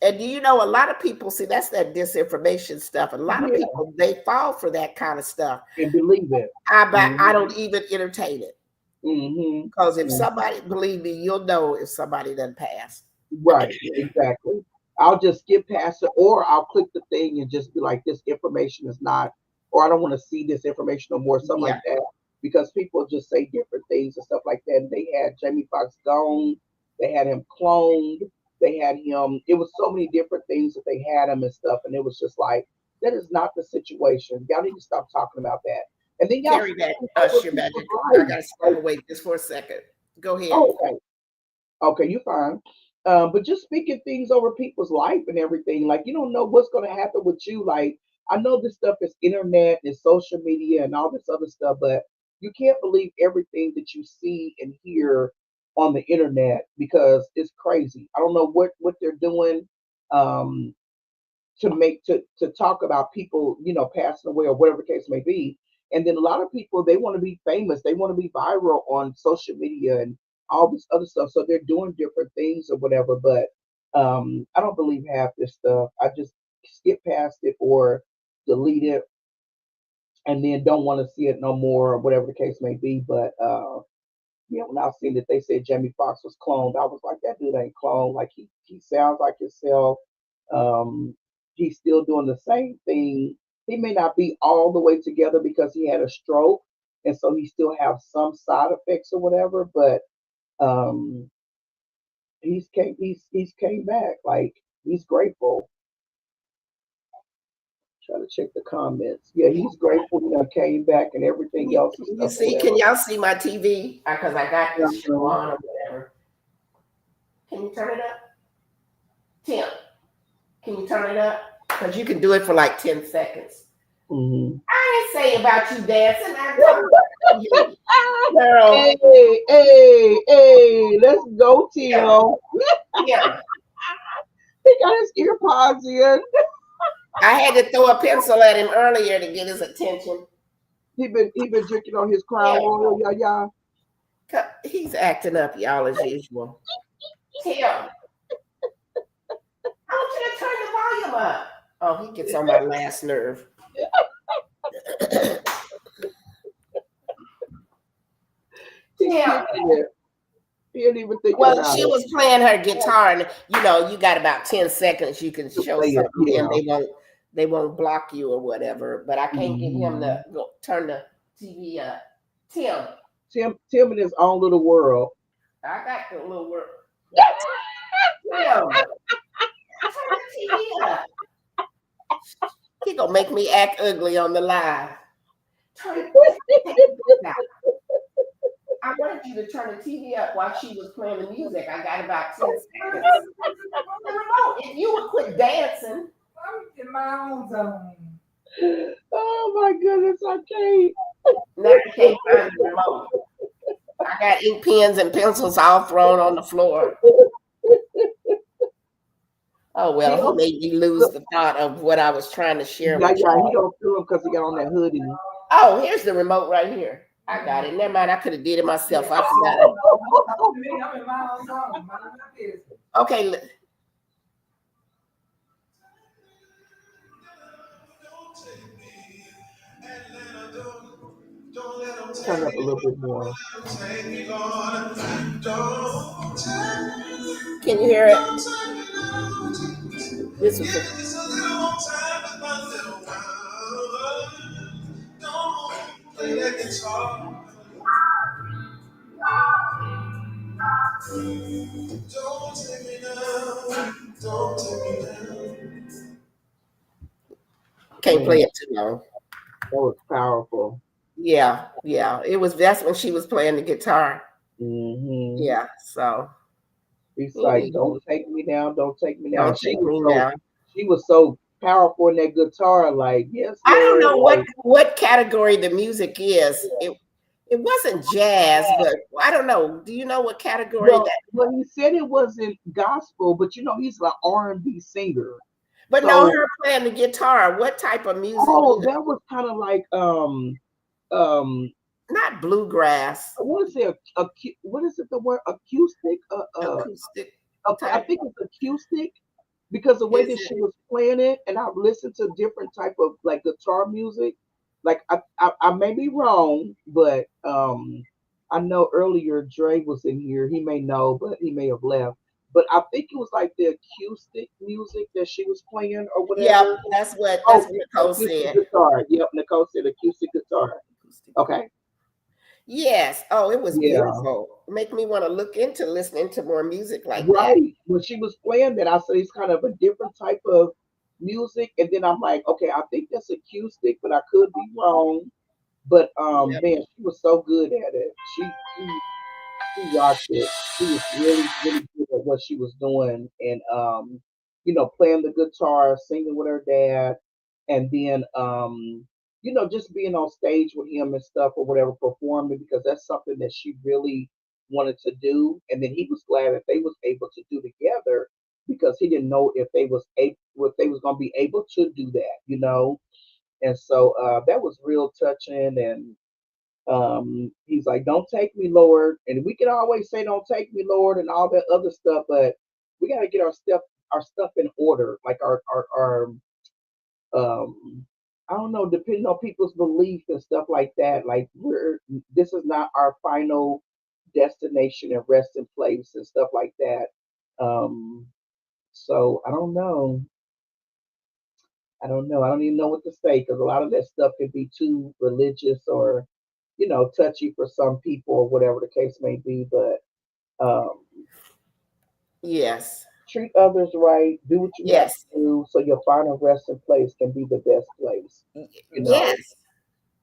and do you know a lot of people see that's that disinformation stuff. A lot of yeah, people they fall for that kind of stuff. and believe it. I hmm don't even entertain it hmm because if somebody believe me, you'll know if somebody done passed. Right, exactly. I'll just skip past it, or I'll click the thing and just be like, this information is not, or I don't want to see this information no more, something Yeah, like that. Because people just say different things and stuff like that. And they had Jamie Foxx gone, they had him cloned, they had him, it was so many different things that they had him and stuff. And it was just like, that is not the situation. Y'all need to stop talking about that. And then y'all carry that, speak over your people's magic. I lives. gotta step Like, away just for a second. Go ahead. oh, okay. Okay, you're fine. But just speaking things over people's life and everything, like you don't know what's going to happen with you. Like I know this stuff is internet and social media and all this other stuff, but you can't believe everything that you see and hear on the internet because it's crazy. I don't know what they're doing. Um, to talk about people, passing away or whatever the case may be. And then a lot of people they want to be famous, they want to be viral on social media and all this other stuff. So they're doing different things or whatever. But I don't believe half this stuff. I just skip past it or delete it and then don't want to see it no more or whatever the case may be. But yeah, when I seen that they said Jamie Foxx was cloned, I was like, that dude ain't cloned. Like he sounds like himself. Um, he's still doing the same thing. He may not be all the way together because he had a stroke, and so he still have some side effects or whatever. But um, he's came back. Like he's grateful. Try to check the comments. Yeah, he's grateful. Came back and everything else and Can you stuff or see? Can whatever. y'all see my TV? Because I got this show Mhm. on or whatever. Can you turn it up, Tim? Can you turn it up? Because you can do it for like 10 seconds. Mhm. I ain't say about you dancing. I'm talking about you, girl. Hey, hey, hey, let's go, Yeah, Tim. yeah. He got his ear pods in. I had to throw a pencil at him earlier to get his attention. He been drinking on his Crown Yeah, Royal, yeah. he's acting up, y'all, as usual. Tim, I want you to turn the volume up. Oh, he gets on my last nerve. He's Tim. kicking it. He ain't even thinking Well, about she it. was playing her guitar, and you got about 10 seconds. You can To show play it, something, and yeah. they won't block you or whatever. But I can't get him to Mhm. go turn the TV up. Tim, Tim in his own little world. I got the little word. Tim, turn the TV up. He gonna make me act ugly on the live. Turn, take it down. I wanted you to turn the TV up while she was playing the music. I got about 10 seconds. The remote. If you would quit dancing. I'm in my own zone. Oh my goodness, I can't. Now I can't find the remote. I got ink pens and pencils all thrown on the floor. Oh well, he made me lose the thought of what I was trying to share Yeah, with yeah, he you. don't feel him because he got on that hoodie. Oh, here's the remote right here. I got it. Never mind, I could have did it myself. I forgot it. I'm in my own zone. Mind my business. Okay. Turn up a little bit more. Can you hear it? This was can't play Man, it too long. that was powerful. Yeah, yeah. It was that's when she was playing the guitar. Mm-hmm. Yeah, so He's like, "Don't take me down, don't take me down." don't take me now. She was so powerful in that guitar. Like, yes, I don't Lord. know what category the music is. It wasn't jazz, but I don't know. Do you know what category Well, that? well, he said it wasn't gospel, but he's an R&B singer. But no, So, her playing the guitar. What type of music? oh, that was kind of like um Not bluegrass, what is it? What is it? The word acoustic? acoustic I type. think it's acoustic because the way Is that it? she was playing it, and I've listened to different type of like guitar music. Like I may be wrong, but I know earlier Dre was in here. He may know, but he may have left. But I think it was like the acoustic music that she was playing or Yeah, whatever. that's Oh, what Nicole acoustic said. guitar. Yep, Nicole said acoustic guitar. Okay. Yes. Oh, it was Yeah. beautiful. Make me want to look into listening to more music like that. Right. When she was playing that, I said it's kind of a different type of music. And then I'm like, okay, I think that's acoustic, but I could be wrong. But Yep. man, she was so good at it. She rocked it. She was really, really good at what she was doing. And playing the guitar, singing with her dad, and then just being on stage with him and stuff or whatever, performing because that's something that she really wanted to do. And then he was glad that they was able to do together because he didn't know if they was gonna be able to do that. And so that was real touching. And he's like, "Don't take me, Lord." And we can always say, "Don't take me, Lord," and all that other stuff, but we got to get our stuff in order, like our I don't know, depending on people's belief and stuff like that. Like this is not our final destination and resting place and stuff like that. Um, so I don't know. I don't know. I don't even know what to say because a lot of that stuff can be too religious or, touchy for some people or whatever the case may be. But um, Yes. treat others right. Do what you have to Yes. do so your final resting place can be the best place. You know, Yes.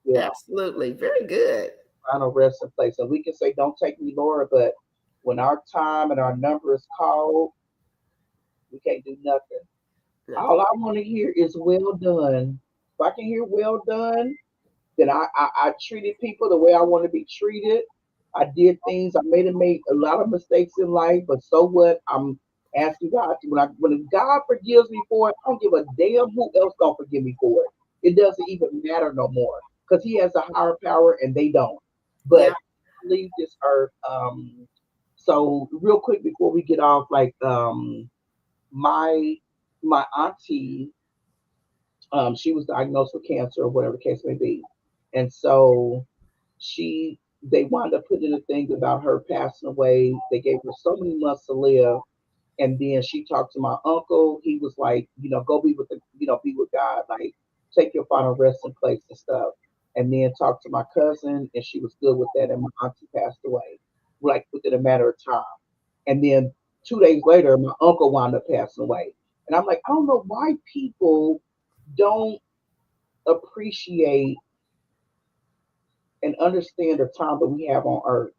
yeah, Absolutely. Very good. final resting place. And we can say, "Don't take me, Lord," but when our time and our number is called, we can't do nothing. All Nothing. I want to hear is "well done." If I can hear "well done," then I treated people the way I want to be treated. I did things. I made a lot of mistakes in life, but so what? I'm asking God to, when God forgives me for it, I don't give a damn who else gonna forgive me for it. It doesn't even matter no more because He has a higher power and they don't. Yeah. But leave this earth. So real quick before we get off, like my my auntie, she was diagnosed with cancer or whatever the case may be, and so they wound up putting in a thing about her passing away. They gave her so many months to live. And then she talked to my uncle. He was like, go be with God, like take your final resting place and stuff. And then talked to my cousin, and she was good with that. And my auntie passed away, like within a matter of time. And then 2 days later, my uncle wound up passing away. And I'm like, I don't know why people don't appreciate and understand the time that we have on earth.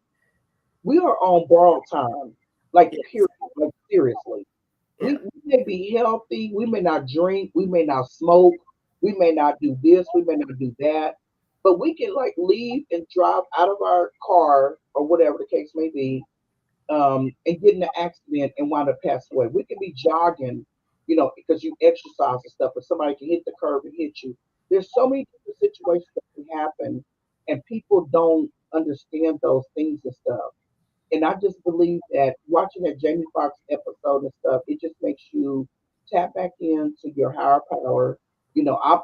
we are on borrowed time, like Yes. period, like seriously. Yeah. We may be healthy, we may not drink, we may not smoke, we may not do this, we may not do that, but we can like leave and drive out of our car or whatever the case may be, and get in an accident and wind up passing away. We can be jogging, because you exercise and stuff, but somebody can hit the curb and hit you. There's so many different situations that can happen, and people don't understand those things and stuff. And I just believe that watching that Jamie Foxx episode and stuff, it just makes you tap back into your higher power.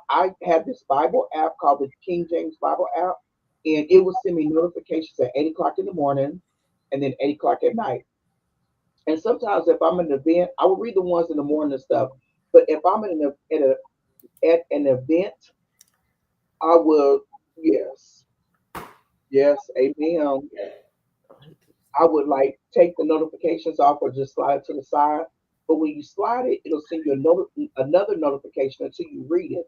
I had this Bible app called the King James Bible app, and it would send me notifications at 8 o'clock in the morning and then 8 o'clock at night. And sometimes if I'm at an event, I will read the ones in the morning and stuff. But if I'm at an event, I will, yes, yes, amen. I would like take the notifications off or just slide it to the side. But when you slide it, it'll send you another notification until you read it.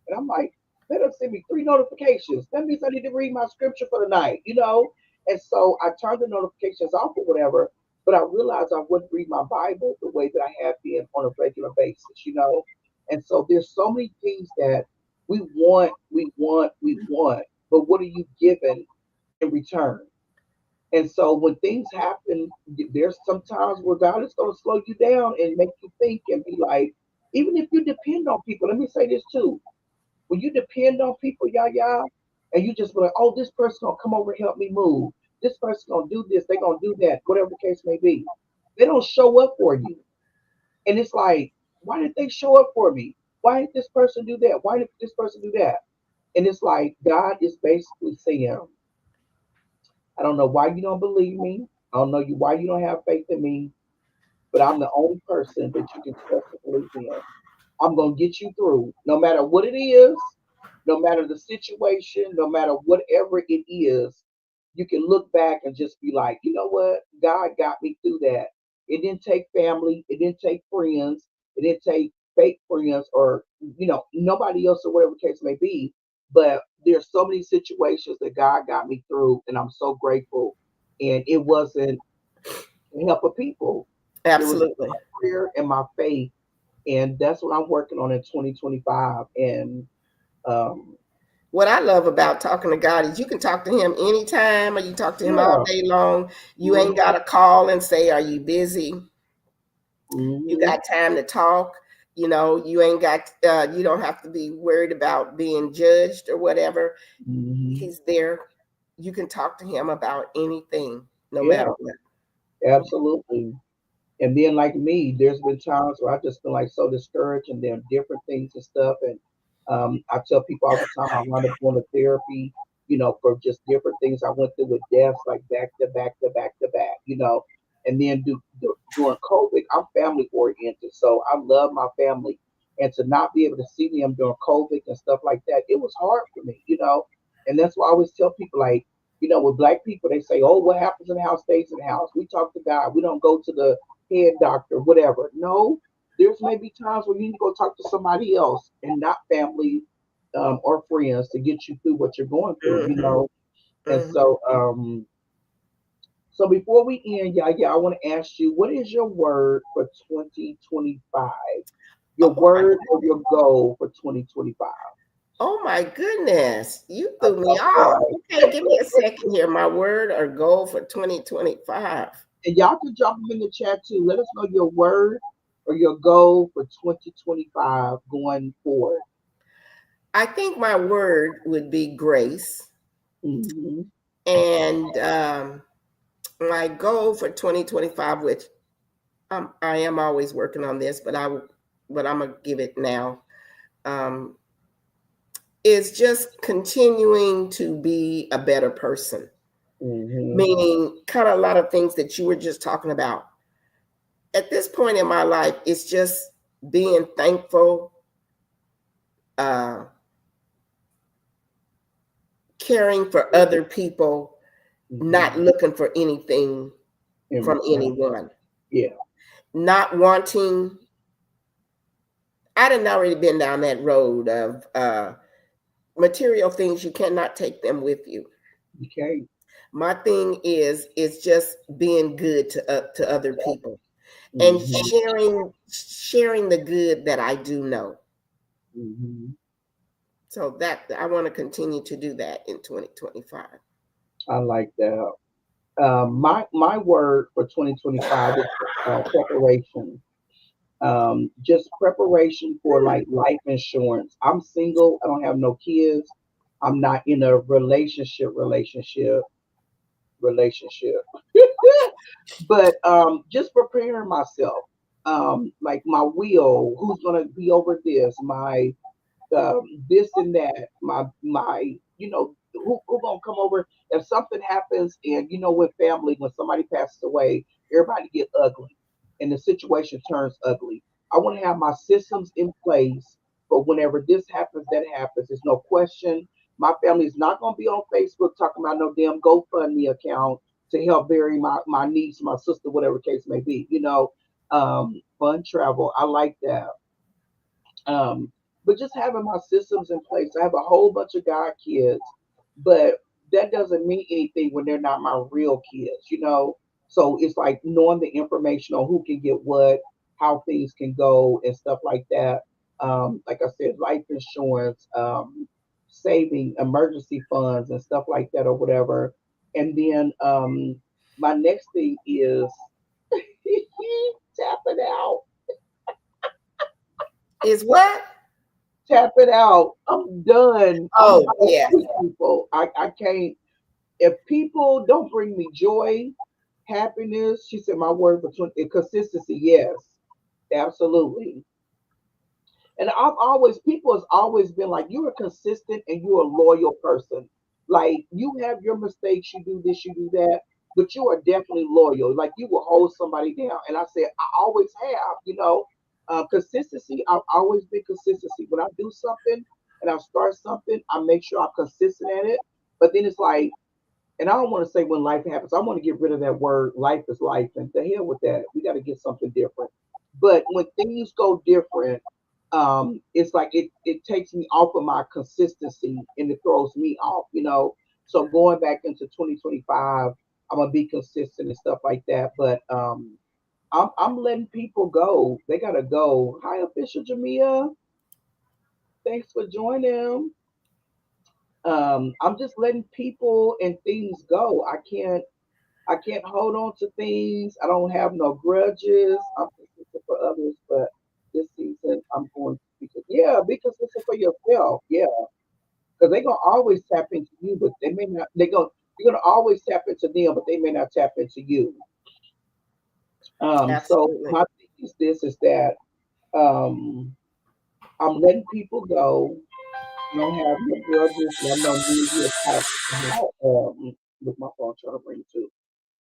And I'm like, that will send me three notifications. That means I need to read my scripture for the night. And so I turned the notifications off or whatever, but I realized I wouldn't read my Bible the way that I have been on a regular basis. And so there's so many things that we want, but what are you given in return? And so when things happen, there's sometimes where God is going to slow you down and make you think and be like, even if you depend on people, let me say this too. When you depend on people, y'all, and you just be like, oh, this person gonna come over and help me move. This person gonna do this, they gonna do that, whatever the case may be. They don't show up for you. And it's like, why did they show up for me? Why did this person do that? Why did this person do that? And it's like God is basically saying, I don't know why you don't believe me. I don't know why you don't have faith in me, but I'm the only person that you can trust and believe in. I'm going to get you through no matter what it is, no matter the situation, no matter whatever it is. You can look back and just be like, you know what? God got me through that. It didn't take family, it didn't take friends, it didn't take fake friends or, nobody else or whatever the case may be. But there's so many situations that God got me through, and I'm so grateful. And it wasn't the help of people, it was Absolutely. my prayer and my faith, and that's what I'm working on in 2025. And um, What I love about talking to God is you can talk to him anytime or you talk to him all yeah, day long. You ain't hmm got to call and say, are you busy? You hmm got time to talk. You ain't got, you don't have to be worried about being judged or whatever. hmm He's there. You can talk to him about anything, no yeah, matter what. absolutely. And then like me, there's been times where I just been like so discouraged, and there are different things and stuff. And I tell people all the time I wound up going to therapy, for just different things I went through with deaths, like back to back to back to back. And then during COVID, I'm family oriented, so I love my family, and to not be able to see them during COVID and stuff like that, it was hard for me. And that's why I always tell people like, with black people, they say, "Oh, what happens in the house stays in the house." We talk to God. We don't go to the head doctor, whatever. No, there's maybe times where you need to go talk to somebody else and not family, or friends to get you through what you're going through. Hmm. And Hmm. so before we end, yeah, I want to ask you, what is your word for 2025? Your Oh my, word or your goal for 2025? oh my goodness. You I threw me know, off. right? Okay, give me a second here. My word or goal for 2025. And y'all can drop them in the chat too. Let us know your word or your goal for 2025 going forward. I think my word would be grace. Hmm And my goal for 2025, which I am always working on this, but I'm gonna give it now, um, is just continuing to be a better person. hmm Meaning, kind of a lot of things that you were just talking about. At this point in my life, it's just being thankful, uh, caring for other people, hmm not looking for anything In from return. anyone, Yeah. not wanting. I done already been down that road of material things. You cannot take them with you. Okay. My thing is just being good to other people and Hmm. sharing the good that I do know. Hmm. So that I want to continue to do that in 2025. I like that. My word for 2025 is preparation. Just preparation for like life insurance. I'm single. I don't have no kids. I'm not in a relationship. But just preparing myself. Like my will, who's gonna be over this, my this and that, my who gonna come over if something happens, and with family, when somebody passes away, everybody get ugly and the situation turns ugly. I want to have my systems in place, but whenever this happens, that happens. There's no question. My family is not gonna be on Facebook talking about no damn GoFundMe account to help bury my niece, my sister, whatever the case may be. Fun travel. I like that. Um, but just having my systems in place. I have a whole bunch of god kids, but that doesn't mean anything when they're not my real kids. So it's like knowing the information on who can get what, how things can go, and stuff like that. Like I said, life insurance, saving emergency funds and stuff like that, or whatever. And then my next thing is tapping out. Is what? Tap it out. I'm done. I'm Oh, done yeah. with people. I can't. If people don't bring me joy, happiness, she said my word for 20, consistency. Yes, absolutely. And people has always been like, you're a consistent and you're a loyal person. Like you have your mistakes, you do this, you do that, but you are definitely loyal. Like you will hold somebody down. And I said, I always have. Consistency. I've always been consistency. When I do something and I start something, I make sure I'm consistent at it. But then it's like, and I don't want to say when life happens. I want to get rid of that word. Life is life, and the hell with that. We got to get something different. But when things go different, it's like it takes me off of my consistency and it throws me off. So going back into 2025, I'm gonna be consistent and stuff like that. But I'm letting people go. They gotta go. Hi, official Jamia. Thanks for joining. I'm just letting people and things go. I can't hold on to things. I don't have no grudges. I'm consistent for others, but this season I'm going to be consistent for yourself. Yeah, because they're gonna always tap into you, but they may not. You're gonna always tap into them, but they may not tap into you. So Absolutely. my thing is this: is that um, I'm letting people go. I don't have no grudges. And I know me and you have talked about with my phone trying to bring it too.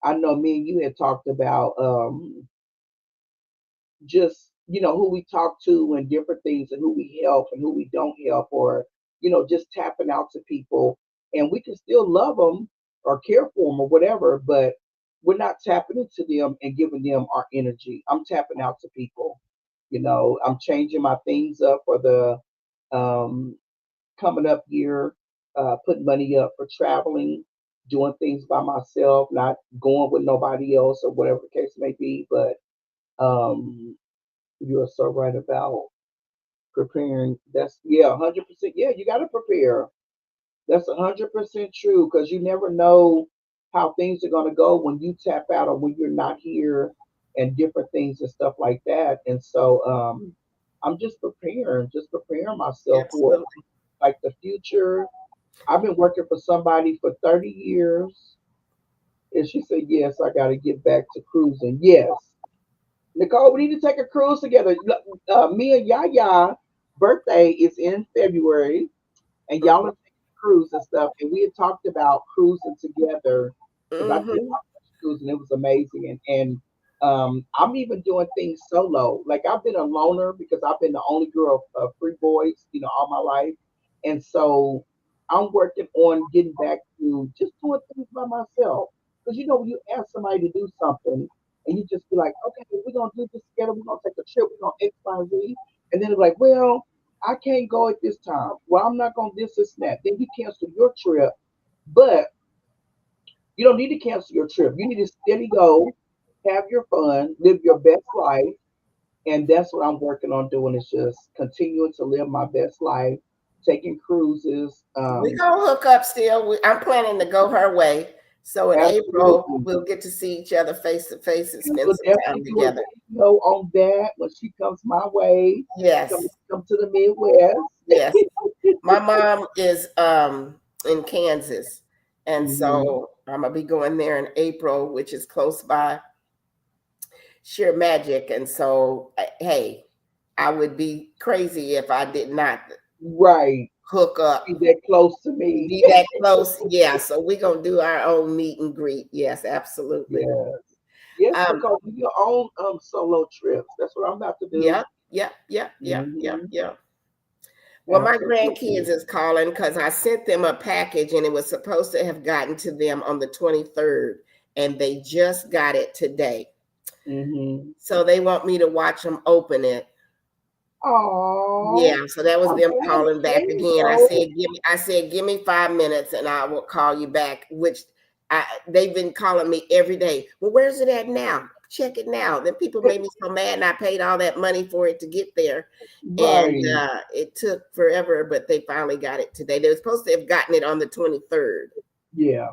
I know me and you had talked about just who we talk to and different things and who we help and who we don't help, or just tapping out to people, and we can still love them or care for them or whatever, but we're not tapping into them and giving them our energy. I'm tapping out to people. I'm changing my things up for the um, coming up year, putting money up for traveling, doing things by myself, not going with nobody else or whatever the case may be. But um, you're so right about preparing. That's 100%. Yeah, you got to prepare. That's 100% true because you never know how things are going to go when you tap out or when you're not here and different things and stuff like that. And so I'm just preparing myself for Absolutely. like the future. I've been working for somebody for 30 years. And she said, yes, I got to get back to cruising. Yes. Nicole, we need to take a cruise together. Me and Yaya birthday is in February, and y'all are taking a cruise and stuff. And we had talked about cruising together because I did Mm-hmm. my first cruise and it was amazing. And I'm even doing things solo. Like I've been a loner because I've been the only girl of three boys, all my life. And so I'm working on getting back to just doing things by myself. Because when you ask somebody to do something and you just be like, okay, we're gonna do this together, we're gonna take a trip, we're gonna X, Y, Z. And then they're like, well, I can't go at this time. Well, I'm not going to this and that. Then you cancel your trip. But You don't need to cancel your trip. You need to steady go, have your fun, live your best life. And that's what I'm working on doing is just continuing to live my best life, taking cruises. We gonna hook up still. I'm planning to go her way. So in April, Absolutely. we'll get to see each other face to face and And spend we'll some definitely time do a together. video on that when she comes my way. Come, Yes, come to the Midwest. yes. My mom is in Kansas, and Mhm. so I'm gonna be going there in April, which is close by Sheer Magic. And so, hey, I would be crazy if I did not Right. hook up, Be that close to me. be that close. Yeah, so we're gonna do our own meet and greet. Yes, absolutely. Yes. Yes, Um, because your own solo trips. That's what I'm about to do. yep, yep, yep, yep, yep, Hmm. yep. Well, my grandkids Absolutely. is calling because I sent them a package and it was supposed to have gotten to them on the 23rd, and they just got it today. Hmm. So they want me to watch them open it. Oh, Yeah, so that was I'm them glad. calling There back you again. go. I said, give me 5 minutes and I will call you back, which they've been calling me every day. Well, where's it at now? Check it now. Then people made me so mad and I paid all that money for it to get there. And Right. it took forever, but they finally got it today. They were supposed to have gotten it on the 23rd Yeah.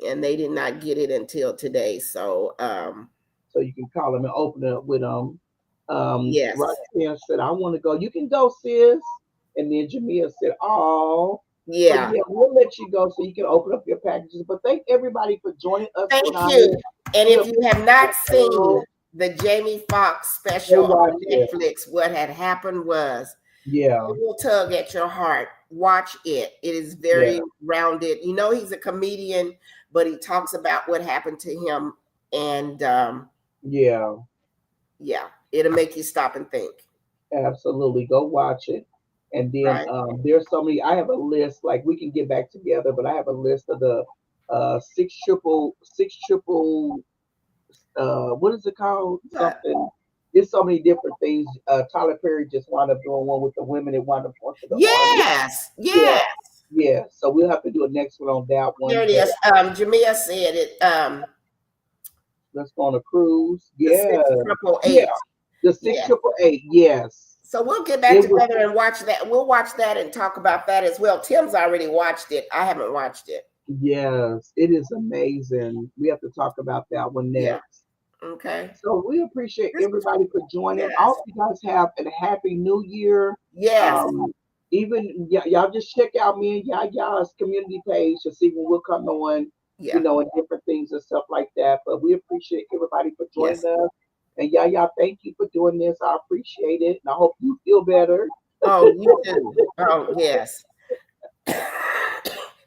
and they did not get it until today. So, So you can call them and open it up with them. yes. Roxanne said, I want to go. You can go, sis. And then Jamia said, oh. So Yeah. yeah, we'll let you go so you can open up your packages. But thank everybody for joining us Thank tonight. you. And We if you have not appreciate seen you. the Jamie Foxx Go special watch on it. Netflix, what had happened was Yeah. it will tug at your heart. Watch it. It is Yeah. very rounded. You know, he's a comedian, but he talks about what happened to him. And Yeah. yeah, it'll make you stop and think. Absolutely. Go watch it. And then Right? there's so many. I have a list. Like we can get back together, but I have a list of the six triple what is it called? But Something. There's so many different things. Tyler Perry just wound up doing one with the women. It wound up going to the army. yes, Yeah, yes. yeah. So we'll have to do a next one on that Here one. it But is. Jamia said it. let's go on a cruise. The Yeah, six triple yeah. eight. The six Yeah. triple eight. Yes, So we'll get back it was. together and watch that. We'll watch that and talk about that as well. Tim's already watched it. I haven't watched it. Yes, it is amazing. We have to talk about that one Yeah. next. Okay. So we appreciate This was everybody for joining. I yes. hope you guys have a happy new year. Yes. Um, even y'all just check out me and y'all's community page to see when we'll come on, Yeah. and different things and stuff like that. But we appreciate everybody for joining Yes. us. And y'all, thank you for doing this. I appreciate it. And I hope you feel better. Oh, you too. Oh, yes.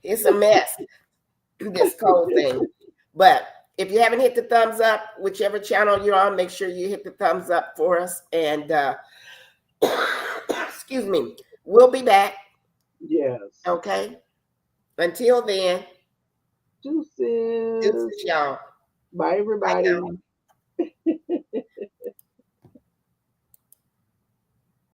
It's a mess, this cold thing. But if you haven't hit the thumbs up, whichever channel you're on, make sure you hit the thumbs up for us. And excuse me, we'll be back. Yes. Okay. Until then, Deuces. deuces, y'all. Bye, Bye everybody. now.